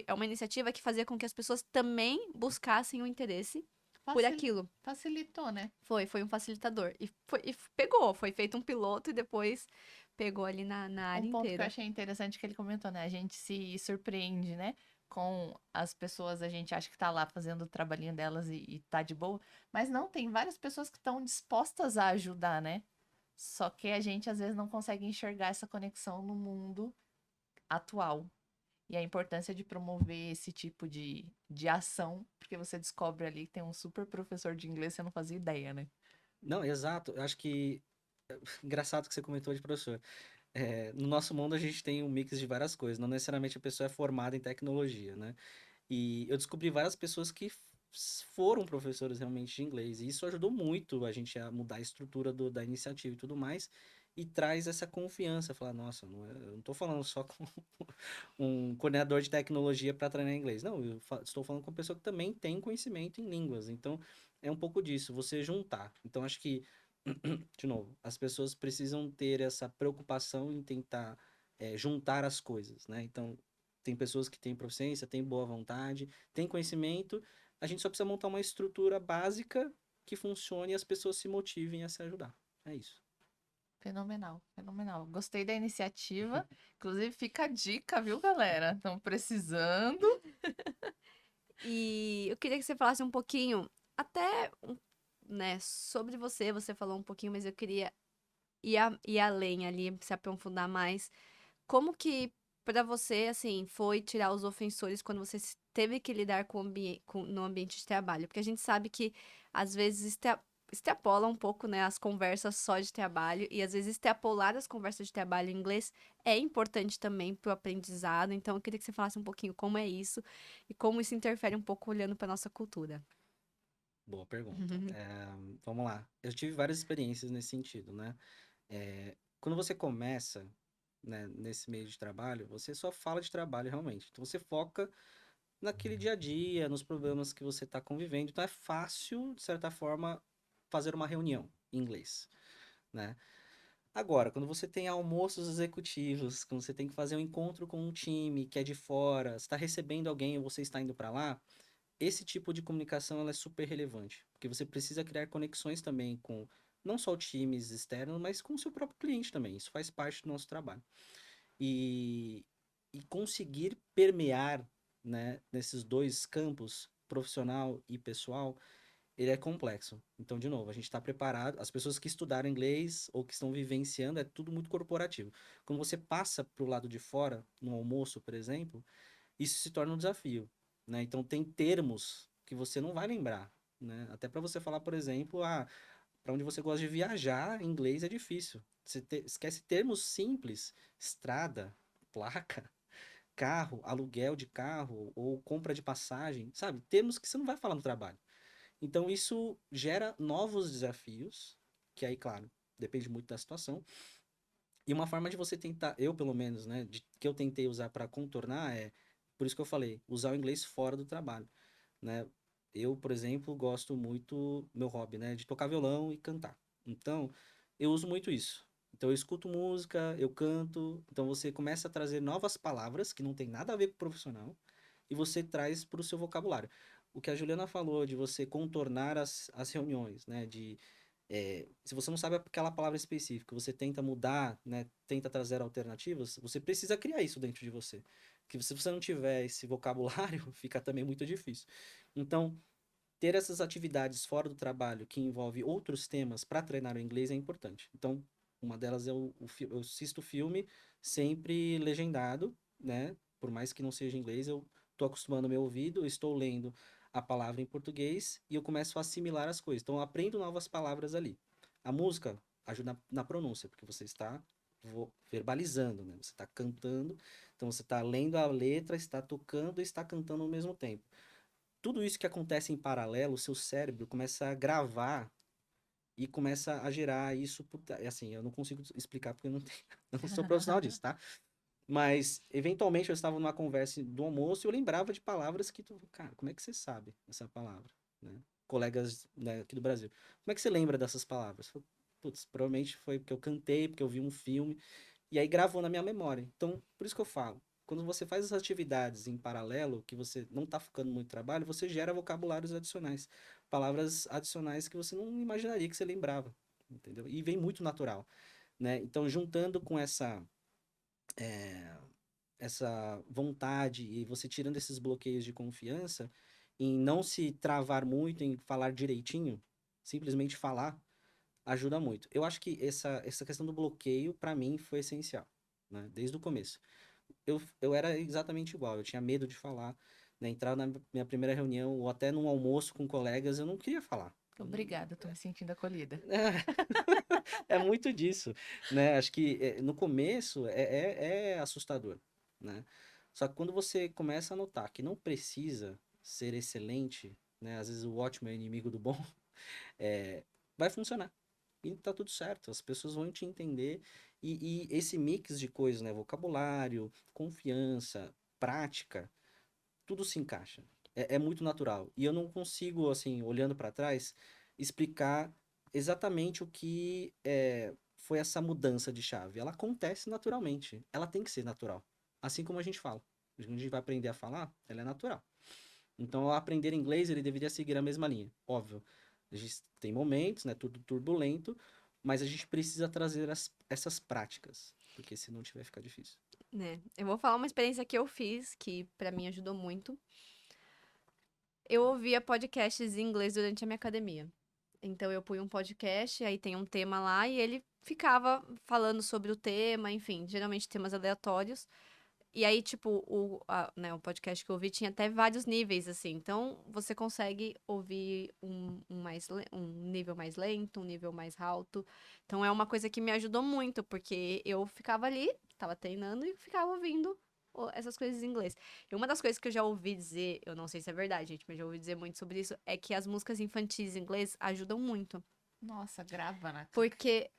é uma iniciativa que fazia com que as pessoas também buscassem o interesse por aquilo. Facilitou, né? Foi um facilitador. E foi feito um piloto e depois pegou ali na Um área ponto que eu inteira. achei interessante que ele comentou, né? A gente se surpreende, né? Com as pessoas, a gente acha que tá lá fazendo o trabalhinho delas e tá de boa, mas não, tem várias pessoas que estão dispostas a ajudar, né? Só que a gente às vezes não consegue enxergar essa conexão no mundo atual. E a importância de promover esse tipo de ação, porque você descobre ali que tem um super professor de inglês, você não fazia ideia, né? Não, exato. Eu acho que engraçado que você comentou de professor. No nosso mundo a gente tem um mix de várias coisas. Não necessariamente a pessoa é formada em tecnologia, né? E eu descobri várias pessoas que foram professores realmente de inglês. E isso ajudou muito a gente a mudar a estrutura da iniciativa e tudo mais. E traz essa confiança. Falar, nossa, eu não tô falando só com um coordenador de tecnologia para treinar inglês. Não, eu estou falando com uma pessoa que também tem conhecimento em línguas. Então, é um pouco disso, você juntar. Então, acho que, de novo, as pessoas precisam ter essa preocupação em tentar juntar as coisas, né? Então, tem pessoas que têm proficiência, têm boa vontade, têm conhecimento. A gente só precisa montar uma estrutura básica que funcione e as pessoas se motivem a se ajudar. É isso. Fenomenal, fenomenal. Gostei da iniciativa. Inclusive, fica a dica, viu, galera? Estão precisando. E eu queria que você falasse um pouquinho, até, né, sobre você. Você falou um pouquinho, mas eu queria ir além ali, se aprofundar mais. Como que pra você, assim, foi tirar os ofensores quando você teve que lidar no ambiente de trabalho? Porque a gente sabe que, às vezes, extrapola um pouco, né, as conversas só de trabalho, e às vezes extrapolar as conversas de trabalho em inglês é importante também pro aprendizado. Então, eu queria que você falasse um pouquinho como é isso e como isso interfere um pouco olhando pra nossa cultura. Boa pergunta. Vamos lá. Eu tive várias experiências nesse sentido, né? Quando você começa, né, nesse meio de trabalho, você só fala de trabalho realmente. Então você foca naquele dia a dia, nos problemas que você está convivendo. Então é fácil, de certa forma, fazer uma reunião em inglês, né? Agora, quando você tem almoços executivos, quando você tem que fazer um encontro com um time que é de fora, está recebendo alguém ou você está indo para lá, esse tipo de comunicação ela é super relevante, porque você precisa criar conexões também com não só times externos, mas com o seu próprio cliente também. Isso faz parte do nosso trabalho. E, e conseguir permear, né, nesses dois campos, profissional e pessoal, ele é complexo. Então, de novo, a gente está preparado. As pessoas que estudaram inglês ou que estão vivenciando, é tudo muito corporativo. Quando você passa para o lado de fora, no almoço, por exemplo, isso se torna um desafio, né? Então, tem termos que você não vai lembrar, né? Até para você falar, por exemplo, para onde você gosta de viajar, em inglês é difícil. Você esquece termos simples, estrada, placa, carro, aluguel de carro ou compra de passagem, sabe? Termos que você não vai falar no trabalho. Então, isso gera novos desafios, que aí, claro, depende muito da situação. E uma forma de você tentar, eu pelo menos, né, que eu tentei usar para contornar por isso que eu falei, usar o inglês fora do trabalho, né? Eu, por exemplo, gosto muito, meu hobby, né, de tocar violão e cantar. Então, eu uso muito isso. Então, eu escuto música, eu canto, então você começa a trazer novas palavras que não tem nada a ver com o profissional e você traz para o seu vocabulário. O que a Juliana falou de você contornar as reuniões, né, se você não sabe aquela palavra específica, você tenta mudar, né, tenta trazer alternativas, você precisa criar isso dentro de você. Porque se você não tiver esse vocabulário, fica também muito difícil. Então, ter essas atividades fora do trabalho que envolve outros temas para treinar o inglês é importante. Então, uma delas é eu assisto filme sempre legendado, né? Por mais que não seja em inglês, eu estou acostumando meu ouvido, eu estou lendo a palavra em português e eu começo a assimilar as coisas. Então, eu aprendo novas palavras ali. A música ajuda na pronúncia, porque você está verbalizando, né? Você está cantando, então você está lendo a letra, está tocando e está cantando ao mesmo tempo. Tudo isso que acontece em paralelo, o seu cérebro começa a gravar e começa a gerar isso. Assim, eu não consigo explicar porque eu não, eu não sou profissional disso, tá? Mas, eventualmente, eu estava numa conversa do almoço e eu lembrava de palavras que cara, como é que você sabe essa palavra, né? Colegas, né, aqui do Brasil. Como é que você lembra dessas palavras? Putz, provavelmente foi porque eu cantei, porque eu vi um filme, e aí gravou na minha memória. Então, por isso que eu falo, quando você faz as atividades em paralelo, que você não está focando muito no trabalho, você gera vocabulários adicionais, palavras adicionais que você não imaginaria que você lembrava, entendeu? E vem muito natural, né? Então, juntando com eh, essa vontade e você tirando esses bloqueios de confiança, em não se travar muito, em falar direitinho, simplesmente falar, ajuda muito. Eu acho que essa questão do bloqueio, para mim, foi essencial, né? Desde o começo. Eu era exatamente igual, eu tinha medo de falar, né? Entrar na minha primeira reunião ou até num almoço com colegas, eu não queria falar. Obrigada, tô me sentindo acolhida. É muito disso, né? Acho que no começo é assustador, né? Só que quando você começa a notar que não precisa ser excelente, né? Às vezes o ótimo é inimigo do bom, é, vai funcionar. E tá tudo certo, as pessoas vão te entender. E esse mix de coisas, né? Vocabulário, confiança, prática, tudo se encaixa. É muito natural. E eu não consigo, assim, olhando para trás, explicar exatamente o que foi essa mudança de chave. Ela acontece naturalmente. Ela tem que ser natural. Assim como a gente fala. Quando a gente vai aprender a falar, ela é natural. Então, ao aprender inglês, ele deveria seguir a mesma linha. Óbvio, a gente tem momentos, né? Tudo turbulento, mas a gente precisa trazer essas práticas, porque se não tiver, fica difícil. Né? Eu vou falar uma experiência que eu fiz, que pra mim ajudou muito. Eu ouvia podcasts em inglês durante a minha academia. Então eu punha um podcast, aí tem um tema lá e ele ficava falando sobre o tema, enfim, geralmente temas aleatórios. E aí, tipo, o podcast que eu ouvi tinha até vários níveis, assim. Então, você consegue ouvir um nível mais lento, um nível mais alto. Então, é uma coisa que me ajudou muito, porque eu ficava ali, tava treinando e ficava ouvindo essas coisas em inglês. E uma das coisas que eu já ouvi dizer, eu não sei se é verdade, gente, mas já ouvi dizer muito sobre isso, é que as músicas infantis em inglês ajudam muito. Nossa, grava, né? Porque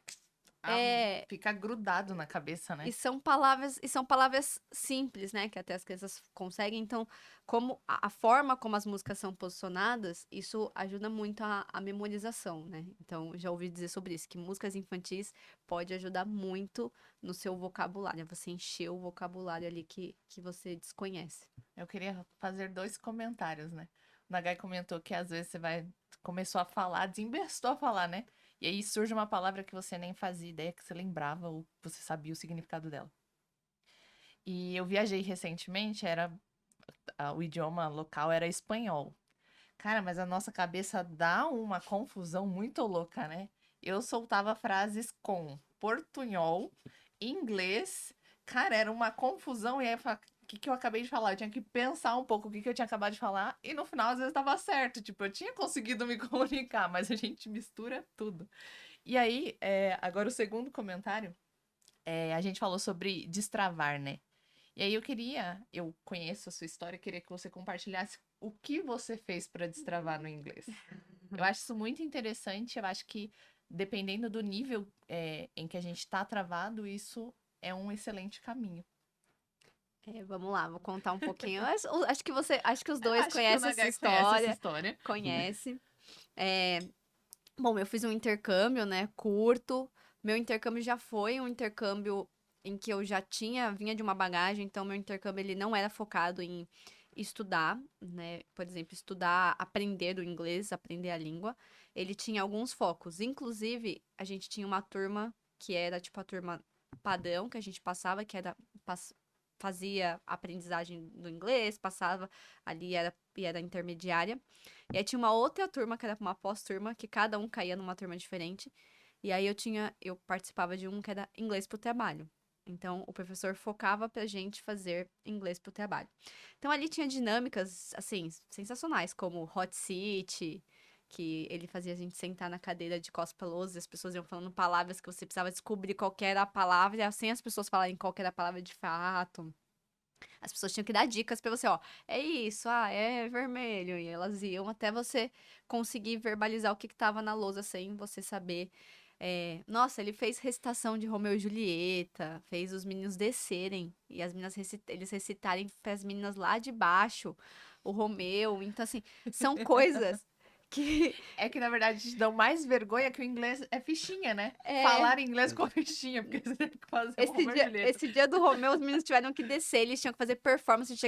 Fica grudado na cabeça, né? E são palavras simples, né? Que até as crianças conseguem. Então, como a forma como as músicas são posicionadas, isso ajuda muito a memorização, né? Então, já ouvi dizer sobre isso, que músicas infantis pode ajudar muito no seu vocabulário. Você encher o vocabulário ali que você desconhece. Eu queria fazer 2 comentários, né? O Nagai comentou que às vezes começou a falar, desembestou a falar, né? E aí surge uma palavra que você nem fazia ideia que você lembrava ou você sabia o significado dela. E eu viajei recentemente, o idioma local era espanhol. Cara, mas a nossa cabeça dá uma confusão muito louca, né? Eu soltava frases com portunhol, inglês. Cara, era uma confusão. E aí eu falava, o que eu acabei de falar? Eu tinha que pensar um pouco o que eu tinha acabado de falar. E no final, às vezes, estava certo. Tipo, eu tinha conseguido me comunicar, mas a gente mistura tudo. E aí, agora o segundo comentário, a gente falou sobre destravar, né? E aí eu conheço a sua história, queria que você compartilhasse o que você fez para destravar no inglês. Eu acho isso muito interessante, eu acho que dependendo do nível em que a gente está travado, isso é um excelente caminho. Vamos lá, vou contar um pouquinho. Acho que os Eu dois acho que o conhecem Nagai essa conhece essa história. história. Conhece. Bom, eu fiz um intercâmbio, né, curto. Meu intercâmbio já foi um intercâmbio em que eu já vinha de uma bagagem, então meu intercâmbio ele não era focado em estudar, né, por exemplo, estudar, aprender o inglês, aprender a língua. Ele tinha alguns focos, inclusive a gente tinha uma turma que era tipo a turma padrão que a gente passava, que era fazia aprendizagem do inglês, passava ali era intermediária. E aí tinha uma outra turma, que era uma pós-turma, que cada um caía numa turma diferente. E aí eu participava de um que era inglês pro trabalho. Então, o professor focava pra gente fazer inglês pro trabalho. Então, ali tinha dinâmicas, assim, sensacionais, como hot seat, que ele fazia a gente sentar na cadeira de costas pra lousa, e as pessoas iam falando palavras que você precisava descobrir qual que era a palavra, sem as pessoas falarem qual que era a palavra de fato. As pessoas tinham que dar dicas pra você, ó, é isso, é vermelho, e elas iam até você conseguir verbalizar o que tava na lousa sem você saber. Nossa, ele fez recitação de Romeu e Julieta, fez os meninos descerem e as meninas eles recitarem para as meninas lá de baixo, o Romeu. Então, assim, são coisas que É que, na verdade, te dão mais vergonha que o inglês é fichinha, né? É. Falar inglês com fichinha, porque você tem que fazer um Romeu e Julieta. esse dia do Romeu, os meninos tiveram que descer, eles tinham que fazer performance, a gente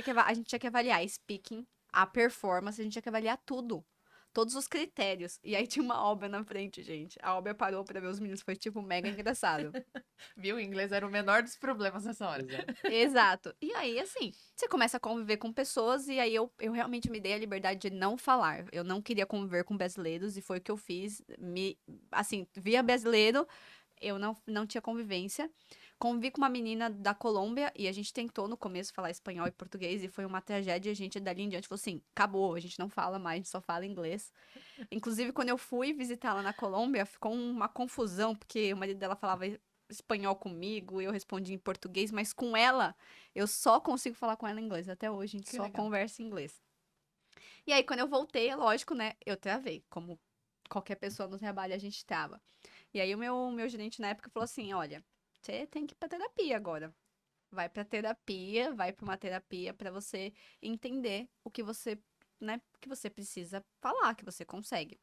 tinha que avaliar speaking, a performance, a gente tinha que avaliar tudo. Todos os critérios. E aí tinha uma obra na frente, gente. A obra parou pra ver os meninos, foi tipo mega engraçado. Viu? O inglês era o menor dos problemas nessa hora. Exato. Exato. E aí, assim, você começa a conviver com pessoas e aí eu realmente me dei a liberdade de não falar. Eu não queria conviver com brasileiros e foi o que eu fiz. Assim, via brasileiro, eu não tinha convivência. Convivi com uma menina da Colômbia e a gente tentou no começo falar espanhol e português e foi uma tragédia. A gente dali em diante falou assim: acabou, a gente não fala mais, a gente só fala inglês. Inclusive, quando eu fui visitá-la na Colômbia, ficou uma confusão, porque o marido dela falava espanhol comigo, eu respondia em português, mas com ela, eu só consigo falar com ela em inglês. Até hoje, a gente Que só legal. conversa em inglês. E aí, quando eu voltei, é lógico, né? Eu travei, como qualquer pessoa no trabalho a gente trava. E aí, o meu gerente na época falou assim: olha, você tem que ir pra terapia agora. Vai pra terapia, vai pra uma terapia pra você entender o que você, né, que você precisa falar, que você consegue.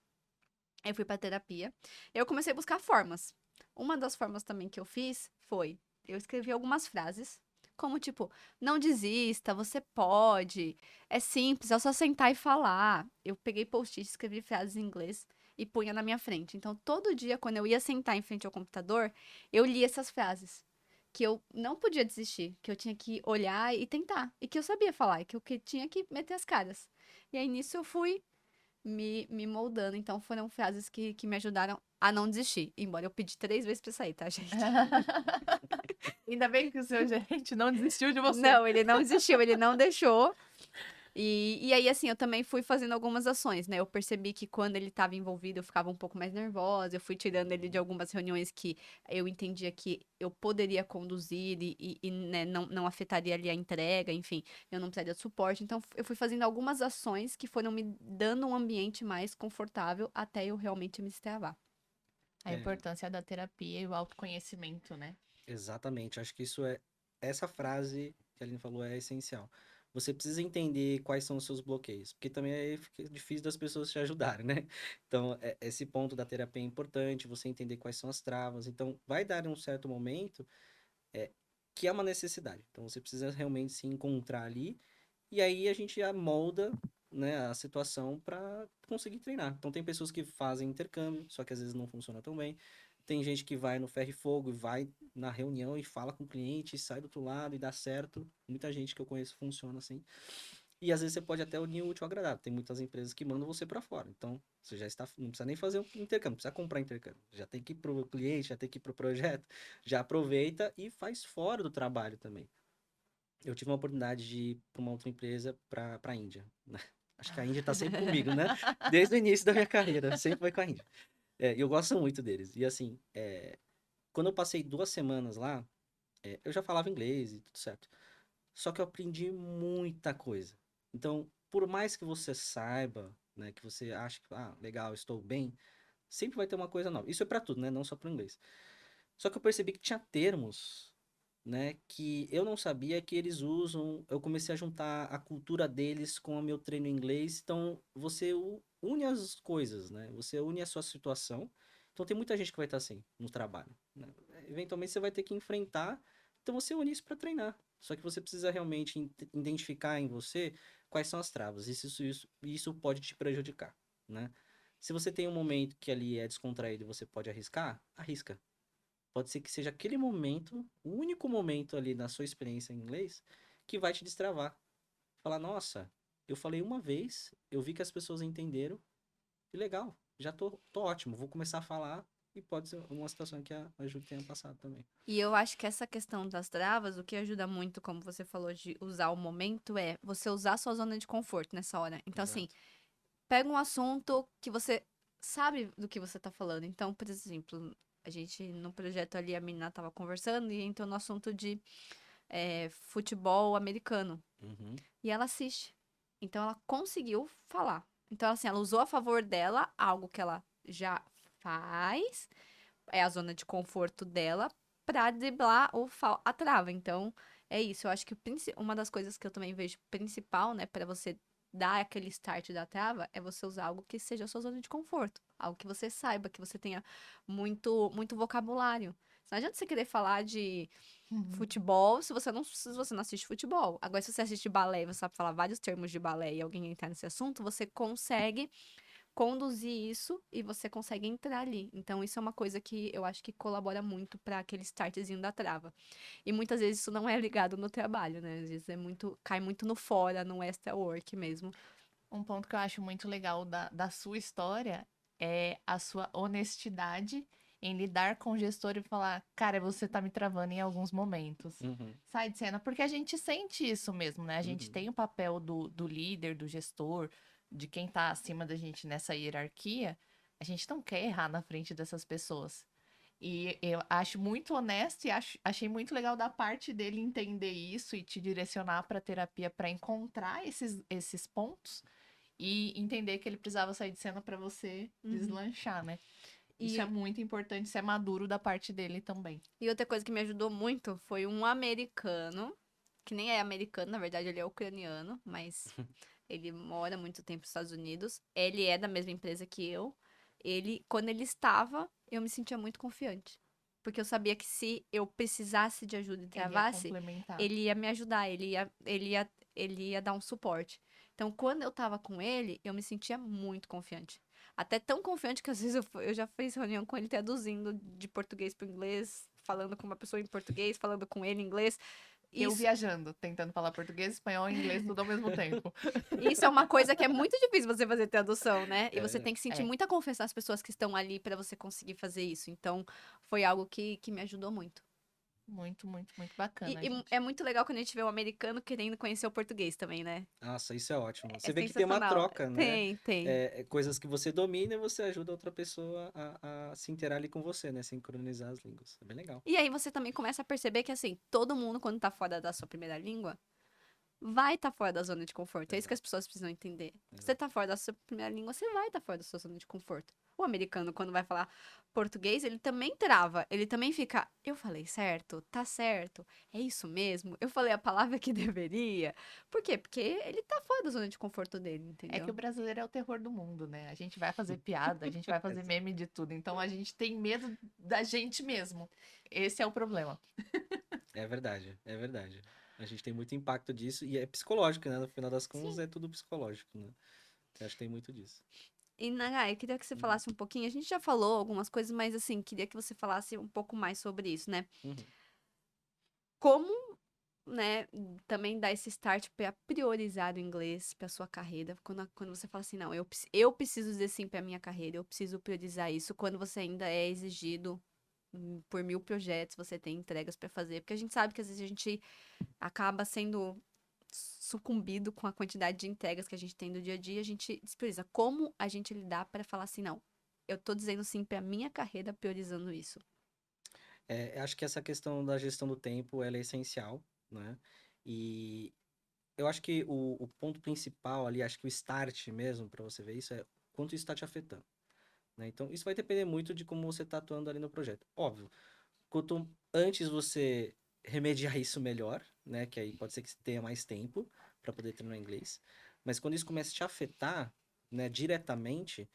Eu fui pra terapia. Eu comecei a buscar formas. Uma das formas também que eu fiz foi, eu escrevi algumas frases, como tipo, não desista, você pode, é simples, é só sentar e falar. Eu peguei post-it, escrevi frases em inglês e punha na minha frente. Então, todo dia, quando eu ia sentar em frente ao computador, eu lia essas frases. Que eu não podia desistir, que eu tinha que olhar e tentar. E que eu sabia falar, e que eu tinha que meter as caras. E aí, nisso, eu fui me moldando. Então, foram frases que me ajudaram a não desistir. Embora eu pedi 3 vezes pra sair, tá, gente? Ainda bem que o seu gerente não desistiu de você. Não, ele não desistiu, ele não deixou. E aí, assim, eu também fui fazendo algumas ações, né? Eu percebi que quando ele estava envolvido, eu ficava um pouco mais nervosa. Eu fui tirando ele de algumas reuniões que eu entendia que eu poderia conduzir né, não afetaria ali a entrega, enfim, eu não precisaria de suporte. Então, eu fui fazendo algumas ações que foram me dando um ambiente mais confortável até eu realmente me destravar. A É, importância da terapia e o autoconhecimento, né? exatamente. Acho que essa frase que a Aline falou é essencial. Você precisa entender quais são os seus bloqueios, porque também aí fica difícil das pessoas te ajudarem, né? Então, esse ponto da terapia é importante, você entender quais são as travas. Então, vai dar um certo momento é, que é uma necessidade. Então, você precisa realmente se encontrar ali, e aí a gente molda, né, a situação para conseguir treinar. Então, tem pessoas que fazem intercâmbio, só que às vezes não funciona tão bem. Tem gente que vai no ferro e fogo e vai na reunião e fala com o cliente, e sai do outro lado e dá certo. Muita gente que eu conheço funciona assim. E às vezes você pode até unir o útil ao agradável. Tem muitas empresas que mandam você para fora. Então, você já está, não precisa nem fazer um intercâmbio, não precisa comprar intercâmbio. Já tem que ir pro cliente, já tem que ir pro projeto, já aproveita e faz fora do trabalho também. Eu tive uma oportunidade de ir para uma outra empresa para a Índia, né? Acho que a Índia está sempre comigo, né? Desde o início da minha carreira, sempre foi com a Índia. E eu gosto muito deles. E assim, quando eu passei 2 semanas lá, eu já falava inglês e tudo certo. Só que eu aprendi muita coisa. Então, por mais que você saiba, né, que você ache que, legal, estou bem, sempre vai ter uma coisa nova. Isso é para tudo, né? Não só para o inglês. Só que eu percebi que tinha termos, né, que eu não sabia que eles usam. Eu comecei a juntar a cultura deles com o meu treino em inglês. Então, você une as coisas, né? Você une a sua situação. Então, tem muita gente que vai estar assim no trabalho, né? Eventualmente, você vai ter que enfrentar. Então, você une isso para treinar. Só que você precisa realmente identificar em você quais são as travas. Isso pode te prejudicar, né? Se você tem um momento que ali é descontraído e você pode arriscar, arrisca. Pode ser que seja aquele momento, o único momento ali na sua experiência em inglês, que vai te destravar. Falar, nossa, eu falei uma vez, eu vi que as pessoas entenderam, e legal, já tô ótimo, vou começar a falar, e pode ser uma situação que a Ju tenha passado também. E eu acho que essa questão das travas, o que ajuda muito, como você falou, de usar o momento, é você usar a sua zona de conforto nessa hora. Então, assim, Exato. pega um assunto que você sabe do que você tá falando. Então, por exemplo, a gente, no projeto ali, a menina tava conversando e entrou no assunto de futebol americano. Uhum, E ela assiste. Então, ela conseguiu falar. Então, assim, ela usou a favor dela algo que ela já faz, é a zona de conforto dela, pra driblar a trava. Então, é isso. Eu acho que uma das coisas que eu também vejo principal, né, pra você dar aquele start da trava, é você usar algo que seja a sua zona de conforto. Algo que você saiba, que você tenha muito vocabulário. Não adianta você querer falar de Uhum. futebol se você não assiste futebol. Agora, se você assiste balé e você sabe falar vários termos de balé e alguém entrar nesse assunto, você consegue conduzir isso e você consegue entrar ali. Então, isso é uma coisa que eu acho que colabora muito para aquele startzinho da trava. E muitas vezes isso não é ligado no trabalho, né? Às vezes cai muito no fora, no extra work mesmo. Um ponto que eu acho muito legal da sua história é a sua honestidade em lidar com o gestor e falar, cara, você tá me travando em alguns momentos. uhum, Sai de cena, porque a gente sente isso mesmo, né? A gente uhum. tem o papel do líder, do gestor, de quem tá acima da gente nessa hierarquia. A gente não quer errar na frente dessas pessoas. E eu acho muito honesto e achei muito legal da parte dele entender isso e te direcionar para terapia para encontrar esses pontos e entender que ele precisava sair de cena para você Uhum. deslanchar, né? Isso é E, muito importante, isso é maduro da parte dele também. e outra coisa que me ajudou muito foi um americano, que nem é americano, na verdade ele é ucraniano, mas ele mora muito tempo nos Estados Unidos. Ele é da mesma empresa que eu. Quando ele estava, eu me sentia muito confiante. Porque eu sabia que se eu precisasse de ajuda e Ele ia travasse, complementar. ele ia me ajudar, ele ia dar um suporte. Então, quando eu tava com ele, eu me sentia muito confiante. Até tão confiante que às vezes eu já fiz reunião com ele traduzindo de português para inglês, falando com uma pessoa em português, falando com ele em inglês. Eu Isso, viajando, tentando falar português, espanhol e inglês tudo ao mesmo tempo. Isso é uma coisa que é muito difícil você fazer tradução, né? E É você verdade. tem que sentir É. muita confiança nas pessoas que estão ali pra você conseguir fazer isso. Então, foi algo que me ajudou muito. Muito, muito, muito bacana, E gente. é muito legal quando a gente vê um americano querendo conhecer o português também, né? Nossa, isso é ótimo. É Você vê que tem uma sensacional. troca, né? Tem. Coisas que você domina e você ajuda outra pessoa a se interar ali com você, né? Sincronizar as línguas. É bem legal. E aí você também começa a perceber que, assim, todo mundo, quando tá fora da sua primeira língua, vai estar fora da zona de conforto. É isso que as Exato, pessoas precisam entender. Você exato. tá fora da sua primeira língua, você vai estar fora da sua zona de conforto. O americano, quando vai falar português, ele também trava. Ele também fica, eu falei certo? Tá certo? É isso mesmo? Eu falei a palavra que deveria? Por quê? Porque ele tá fora da zona de conforto dele, É que o entendeu? brasileiro é o terror do mundo, né? A gente vai fazer piada, a gente vai fazer Exato. meme de tudo. Então a gente tem medo da gente mesmo. Esse é o problema. É verdade, é verdade. A gente tem muito impacto disso e é psicológico, né? No final das contas, Sim. é tudo psicológico, né? Eu acho que tem muito disso. E, Nagai, eu queria que você Uhum, falasse um pouquinho. A gente já falou algumas coisas, mas, assim, queria que você falasse um pouco mais sobre isso, né? uhum. Como, né, também dar esse start para priorizar o inglês para sua carreira. Quando você fala assim, não, eu preciso dizer sim para minha carreira, eu preciso priorizar isso. Quando você ainda é exigido por 1000 projetos, você tem entregas para fazer. Porque a gente sabe que às vezes a gente acaba sendo sucumbido com a quantidade de entregas que a gente tem do dia a dia, a gente desprioriza. Como a gente lidar para falar assim, não, eu tô dizendo sim para minha carreira, priorizando isso. Acho que essa questão da gestão do tempo, ela é essencial, né? E eu acho que o ponto principal ali, acho que o start mesmo, para você ver isso, é quanto isso está te afetando, né? Então, isso vai depender muito de como você está atuando ali no projeto. Óbvio, quanto antes você remediar isso, melhor, né? Que aí pode ser que você tenha mais tempo para poder treinar inglês. Mas quando isso começa a te afetar, né, diretamente,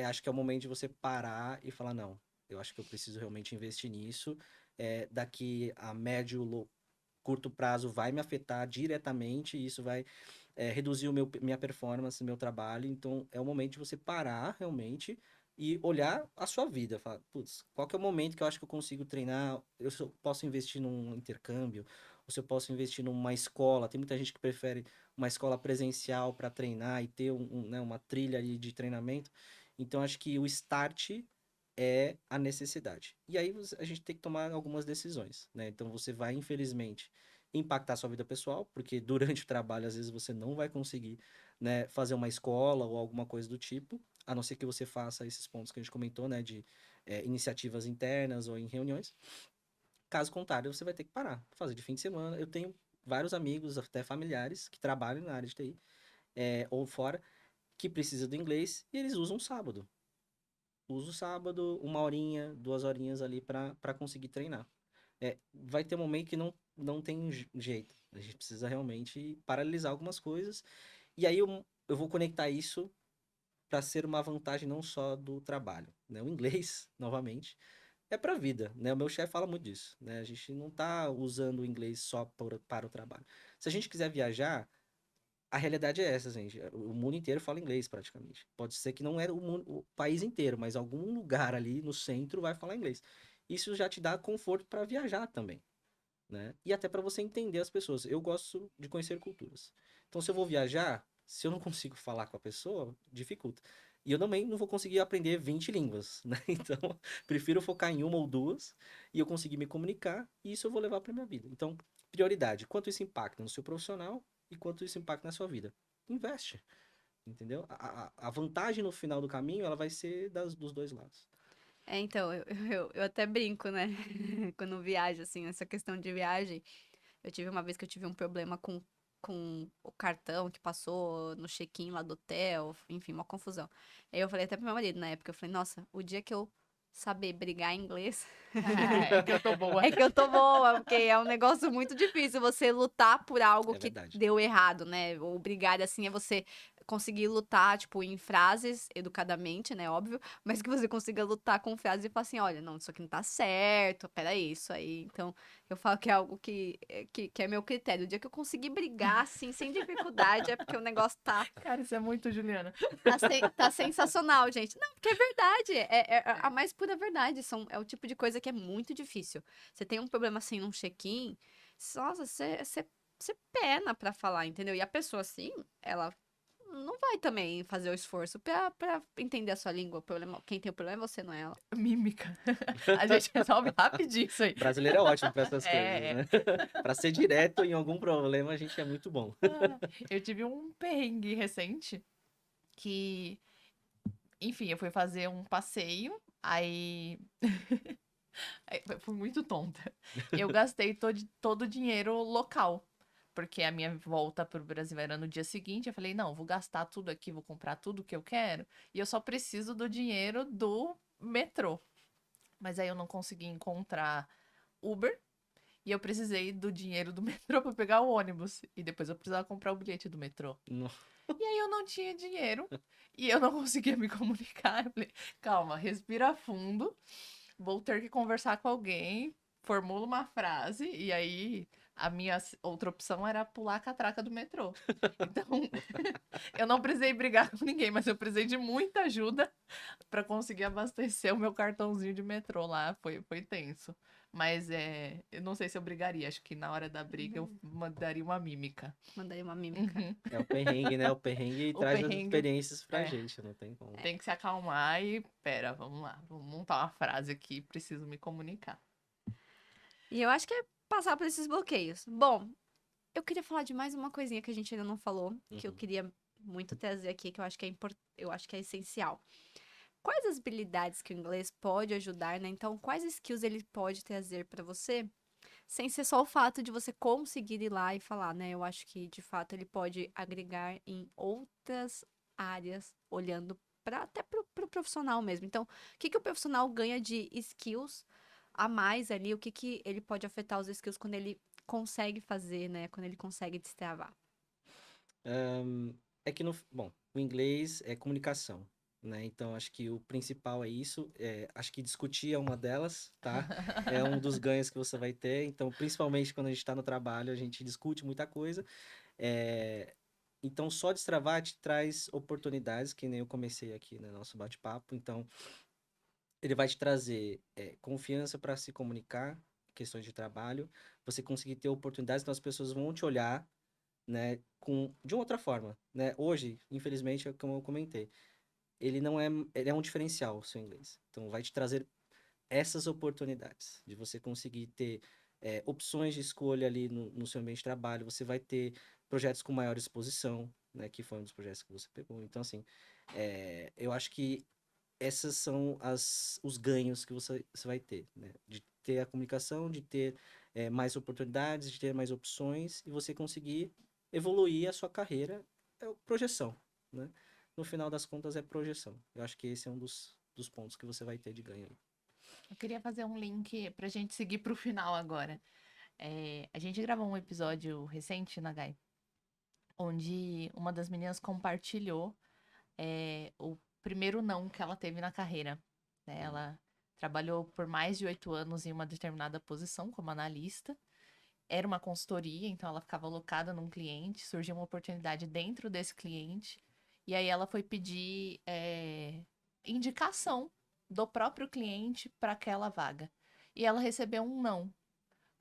acho que é o momento de você parar e falar, não, eu acho que eu preciso realmente investir nisso. Daqui a médio, curto prazo vai me afetar diretamente e isso vai reduzir minha performance, meu trabalho. Então, é o momento de você parar realmente e olhar a sua vida. Falar, putz, qual que é o momento que eu acho que eu consigo treinar? Se eu posso investir num intercâmbio, ou se eu posso investir numa escola. Tem muita gente que prefere uma escola presencial para treinar e ter né, uma trilha ali de treinamento. Então, acho que o start é a necessidade. E aí a gente tem que tomar algumas decisões, né? Então você vai, infelizmente, impactar sua vida pessoal, porque durante o trabalho, às vezes, você não vai conseguir, né, fazer uma escola ou alguma coisa do tipo, a não ser que você faça esses pontos que a gente comentou, né, de iniciativas internas ou em reuniões. Caso contrário, você vai ter que parar, fazer de fim de semana. Eu tenho vários amigos, até familiares, que trabalham na área de TI, ou fora, que precisam do inglês e eles usam sábado. Uso sábado, 1 horinha, 2 horinhas ali para conseguir treinar. Vai ter um momento que não tem jeito. A gente precisa realmente paralisar algumas coisas. E aí eu vou conectar isso para ser uma vantagem não só do trabalho, né? O inglês, novamente, é para a vida, né? O meu chefe fala muito disso, né? A gente não está usando o inglês só para o trabalho. Se a gente quiser viajar, a realidade é essa, gente. O mundo inteiro fala inglês, praticamente. Pode ser que não é o país inteiro, mas algum lugar ali no centro vai falar inglês. Isso já te dá conforto para viajar também, né? E até para você entender as pessoas. Eu gosto de conhecer culturas. Então, se eu vou viajar, se eu não consigo falar com a pessoa, dificulta. E eu também não vou conseguir aprender 20 línguas, né? Então, prefiro focar em uma ou duas e eu conseguir me comunicar, e isso eu vou levar para minha vida. Então, prioridade, quanto isso impacta no seu profissional e quanto isso impacta na sua vida. Investe, entendeu? A vantagem no final do caminho, ela vai ser dos dois lados. É, então, eu até brinco, né? Quando viajo, assim, essa questão de viagem. Eu tive uma vez que eu tive um problema com o cartão que passou no check-in lá do hotel, enfim, uma confusão. Aí eu falei até pro meu marido na época, eu falei, nossa, o dia que eu saber brigar inglês, É que eu tô boa. é que eu tô boa, porque é um negócio muito difícil você lutar por algo É que verdade. deu errado, né? O brigar, assim, é você conseguir lutar, tipo, em frases, educadamente, né, óbvio, mas que você consiga lutar com frases e falar assim, olha, não, isso aqui não tá certo, peraí, isso aí. Então, eu falo que é algo que é meu critério. O dia que eu conseguir brigar, assim, sem dificuldade, é porque o negócio Cara, isso é muito Juliana. tá sensacional, gente. Não, porque é verdade. É a mais pura verdade. É o tipo de coisa que é muito difícil. Você tem um problema assim num check-in, nossa, você pena pra falar, entendeu? E a pessoa assim, ela não vai também fazer o esforço pra entender a sua língua. O problema, quem tem o problema é você, não é ela. Mímica. A gente resolve rapidinho isso aí. O brasileiro é ótimo para essas coisas, É. né? Para ser direto em algum problema, a gente é muito bom. Eu tive um perrengue recente que, enfim, eu fui fazer um passeio, aí eu fui muito tonta. Eu gastei todo o dinheiro local. Porque a minha volta pro Brasil era no dia seguinte. Eu falei, não, vou gastar tudo aqui, vou comprar tudo que eu quero. E eu só preciso do dinheiro do metrô. Mas aí eu não consegui encontrar Uber. E eu precisei do dinheiro do metrô pra pegar o ônibus. E depois eu precisava comprar o bilhete do metrô. No- E aí eu não tinha dinheiro. E eu não conseguia me comunicar. Eu falei, calma, respira fundo. Vou ter que conversar com alguém. Formula uma frase. E aí a minha outra opção era pular a catraca do metrô. Então, eu não precisei brigar com ninguém, mas eu precisei de muita ajuda para conseguir abastecer o meu cartãozinho de metrô lá. Foi tenso. Mas eu não sei se eu brigaria. Acho que na hora da briga eu mandaria uma mímica. Mandei uma mímica. Uhum. É o perrengue, né? O perrengue O traz as perrengue experiências pra é, gente, não tem como. tem que se acalmar e pera, vamos lá. Vamos montar uma frase aqui, preciso me comunicar. E eu acho que é passar por esses bloqueios. Bom, eu queria falar de mais uma coisinha que a gente ainda não falou, que eu Uhum. queria muito trazer aqui, que eu acho que eu acho que é essencial. Quais as habilidades que o inglês pode ajudar, né? Então, quais skills ele pode trazer pra você, sem ser só o fato de você conseguir ir lá e falar, né? Eu acho que, de fato, ele pode agregar em outras áreas, olhando até pro profissional mesmo. Então, o que que o profissional ganha de skills a mais ali? O que que ele pode afetar os skills quando ele consegue fazer, né? Quando ele consegue destravar. É que bom, o inglês é comunicação, né? Então acho que o principal é isso. Acho que discutir é uma delas, tá? É um dos ganhos que você vai ter. Então, principalmente quando a gente está no trabalho, a gente discute muita coisa. É, Então, só destravar te traz oportunidades, que nem eu comecei aqui no nosso bate-papo. Então, ele vai te trazer confiança para se comunicar, questões de trabalho, você conseguir ter oportunidades, então as pessoas vão te olhar, né, de uma outra forma, né? Hoje, infelizmente, é como eu comentei, ele é um diferencial, o seu inglês. Então, vai te trazer essas oportunidades de você conseguir ter opções de escolha ali no seu ambiente de trabalho, você vai ter projetos com maior exposição, né, que foi um dos projetos que você pegou. Então, assim, eu acho que essas são os ganhos que você vai ter, né? De ter a comunicação, de ter mais oportunidades, de ter mais opções e você conseguir evoluir a sua carreira, projeção, né? No final das contas é projeção. Eu acho que esse é um dos pontos que você vai ter de ganho aí. Eu queria fazer um link pra gente seguir pro final agora. A gente gravou um episódio recente na Gai, onde uma das meninas compartilhou o primeiro não que ela teve na carreira, né? Ela trabalhou por mais de 8 anos em uma determinada posição como analista. Era uma consultoria, então ela ficava alocada num cliente, surgiu uma oportunidade dentro desse cliente, e aí ela foi pedir indicação do próprio cliente para aquela vaga. E ela recebeu um não,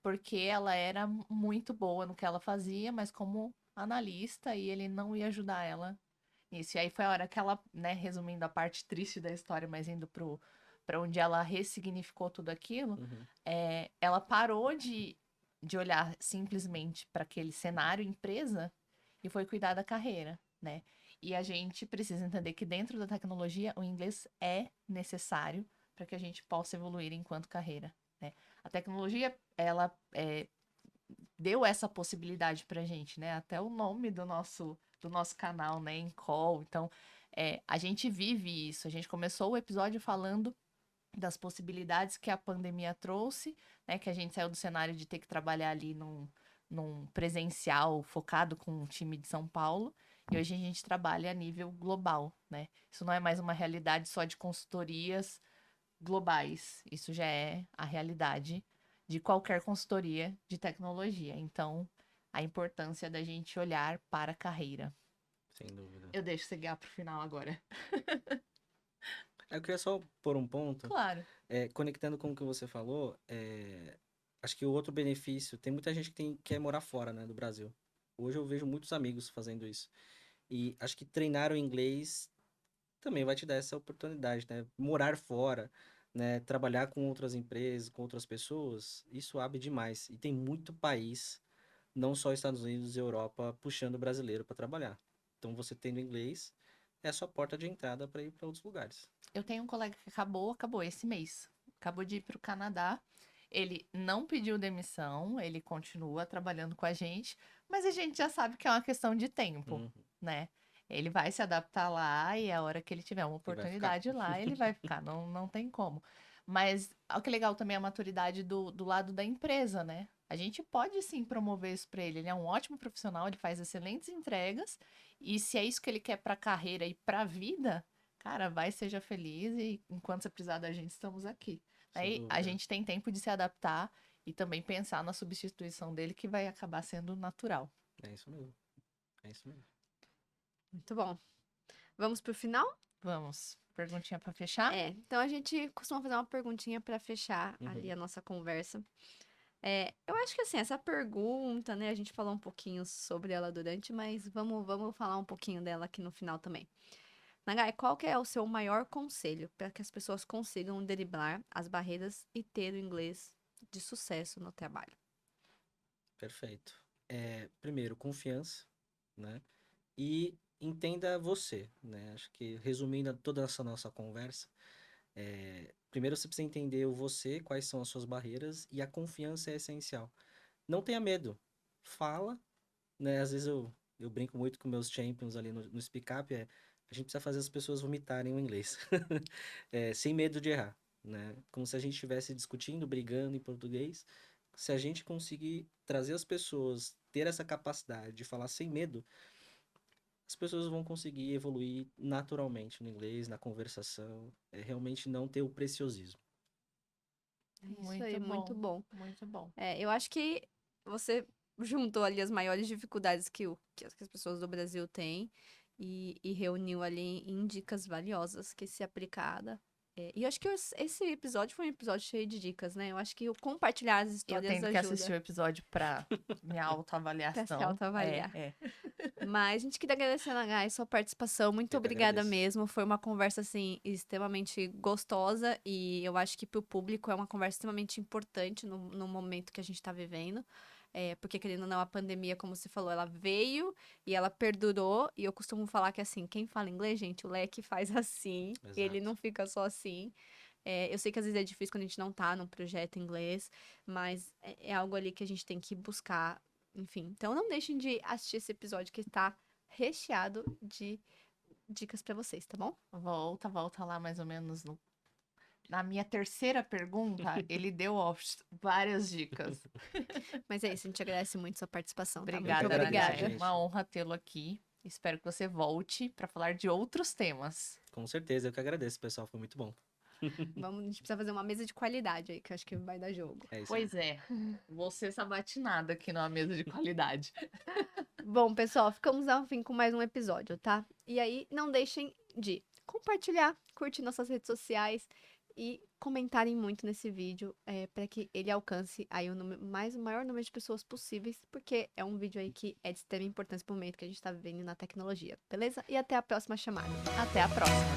porque ela era muito boa no que ela fazia, mas como analista, e ele não ia ajudar ela nisso. E aí foi a hora que ela, né, resumindo a parte triste da história, mas indo para onde ela ressignificou tudo aquilo, Uhum. ela parou de olhar simplesmente para aquele cenário empresa e foi cuidar da carreira, né? E a gente precisa entender que dentro da tecnologia o inglês é necessário para que a gente possa evoluir enquanto carreira, né? A tecnologia, ela deu essa possibilidade pra gente, né? Até o nome do nosso canal, né? Em call. Então, a gente vive isso. A gente começou o episódio falando das possibilidades que a pandemia trouxe, né? Que a gente saiu do cenário de ter que trabalhar ali num presencial focado com um time de São Paulo. E hoje a gente trabalha a nível global, né? Isso não é mais uma realidade só de consultorias globais. Isso já é a realidade de qualquer consultoria de tecnologia. Então, a importância da gente olhar para a carreira. Sem dúvida. Eu deixo você guiar para o final agora. Eu queria só pôr um ponto, Claro. conectando com o que você falou, acho que o outro benefício, tem muita gente que quer morar fora, né, do Brasil. Hoje eu vejo muitos amigos fazendo isso. E acho que treinar o inglês também vai te dar essa oportunidade, né? Morar fora, né? Trabalhar com outras empresas, com outras pessoas, isso abre demais. E tem muito país, não só Estados Unidos e Europa, puxando o brasileiro para trabalhar. Então, você tendo inglês, é a sua porta de entrada para ir para outros lugares. Eu tenho um colega que acabou esse mês. Acabou de ir para o Canadá. Ele não pediu demissão, ele continua trabalhando com a gente, mas a gente já sabe que é uma questão de tempo, Uhum. né? Ele vai se adaptar lá e a hora que ele tiver uma E vai ficar. oportunidade lá, ele vai ficar, não tem como. Mas o que é legal também é a maturidade do lado da empresa, né? A gente pode sim promover isso para ele. Ele é um ótimo profissional, ele faz excelentes entregas, e se é isso que ele quer para a carreira e para a vida, cara, vai, seja feliz e enquanto você precisar da gente, estamos aqui. Sem Aí a dúvida. gente tem tempo de se adaptar e também pensar na substituição dele, que vai acabar sendo natural. É isso mesmo. É isso mesmo. Muito bom. Vamos pro final? Vamos, perguntinha para fechar? Então a gente costuma fazer uma perguntinha pra fechar Uhum. ali a nossa conversa. Eu acho que assim, essa pergunta, né, a gente falou um pouquinho sobre ela durante, mas vamos falar um pouquinho dela aqui no final também. Nagai, qual que é o seu maior conselho para que as pessoas consigam driblar as barreiras e ter o inglês de sucesso no trabalho? Perfeito. Primeiro, confiança, né? E entenda você, né? Acho que resumindo toda essa nossa conversa, primeiro você precisa entender o você, quais são as suas barreiras, e a confiança é essencial. Não tenha medo. Fala, né? Às vezes eu brinco muito com meus champions ali no Speak Up, a gente precisa fazer as pessoas vomitarem o inglês. Sem medo de errar, né? Como se a gente estivesse discutindo, brigando em português. Se a gente conseguir trazer as pessoas, ter essa capacidade de falar sem medo, as pessoas vão conseguir evoluir naturalmente no inglês, na conversação, realmente não ter o preciosismo. Isso aí, muito bom. Muito bom. Eu acho que você juntou ali as maiores dificuldades que as pessoas do Brasil têm e reuniu ali em dicas valiosas que, se aplicada. E eu acho que esse episódio foi um episódio cheio de dicas, né? Eu acho que o compartilhar as Eu histórias tenho que ajuda. assistir o episódio para minha autoavaliação. Pra se autoavaliar. É. Mas a gente queria agradecer, Nagai, sua participação. Muito Eu que obrigada agradeço. mesmo. Foi uma conversa, assim, extremamente gostosa. E eu acho que pro público é uma conversa extremamente importante no momento que a gente tá vivendo. Porque, querendo ou não, a pandemia, como você falou, ela veio e ela perdurou. E eu costumo falar que, assim, quem fala inglês, gente, o leque faz assim. Exato. Ele não fica só assim. Eu sei que às vezes é difícil quando a gente não tá num projeto em inglês, mas é algo ali que a gente tem que buscar, enfim. Então não deixem de assistir esse episódio que está recheado de dicas pra vocês, tá bom? Volta lá mais ou menos na minha terceira pergunta, ele deu várias dicas. Mas é isso, a gente agradece muito sua participação, tá? Obrigada, Muito Eu que agradeço, obrigada. gente. Uma honra tê-lo aqui. Espero que você volte para falar de outros temas. Com certeza, eu que agradeço, pessoal. Foi muito bom. A gente precisa fazer uma mesa de qualidade aí, que eu acho que vai dar jogo. É isso aí. Pois é, vou ser sabatinada aqui numa mesa de qualidade. Bom, pessoal, ficamos ao fim com mais um episódio, tá? E aí, não deixem de compartilhar, curtir nossas redes sociais e comentarem muito nesse vídeo para que ele alcance aí o maior número de pessoas possíveis, porque é um vídeo aí que é de extrema importância pro momento que a gente tá vivendo na tecnologia, beleza? E até a próxima chamada. Até a próxima.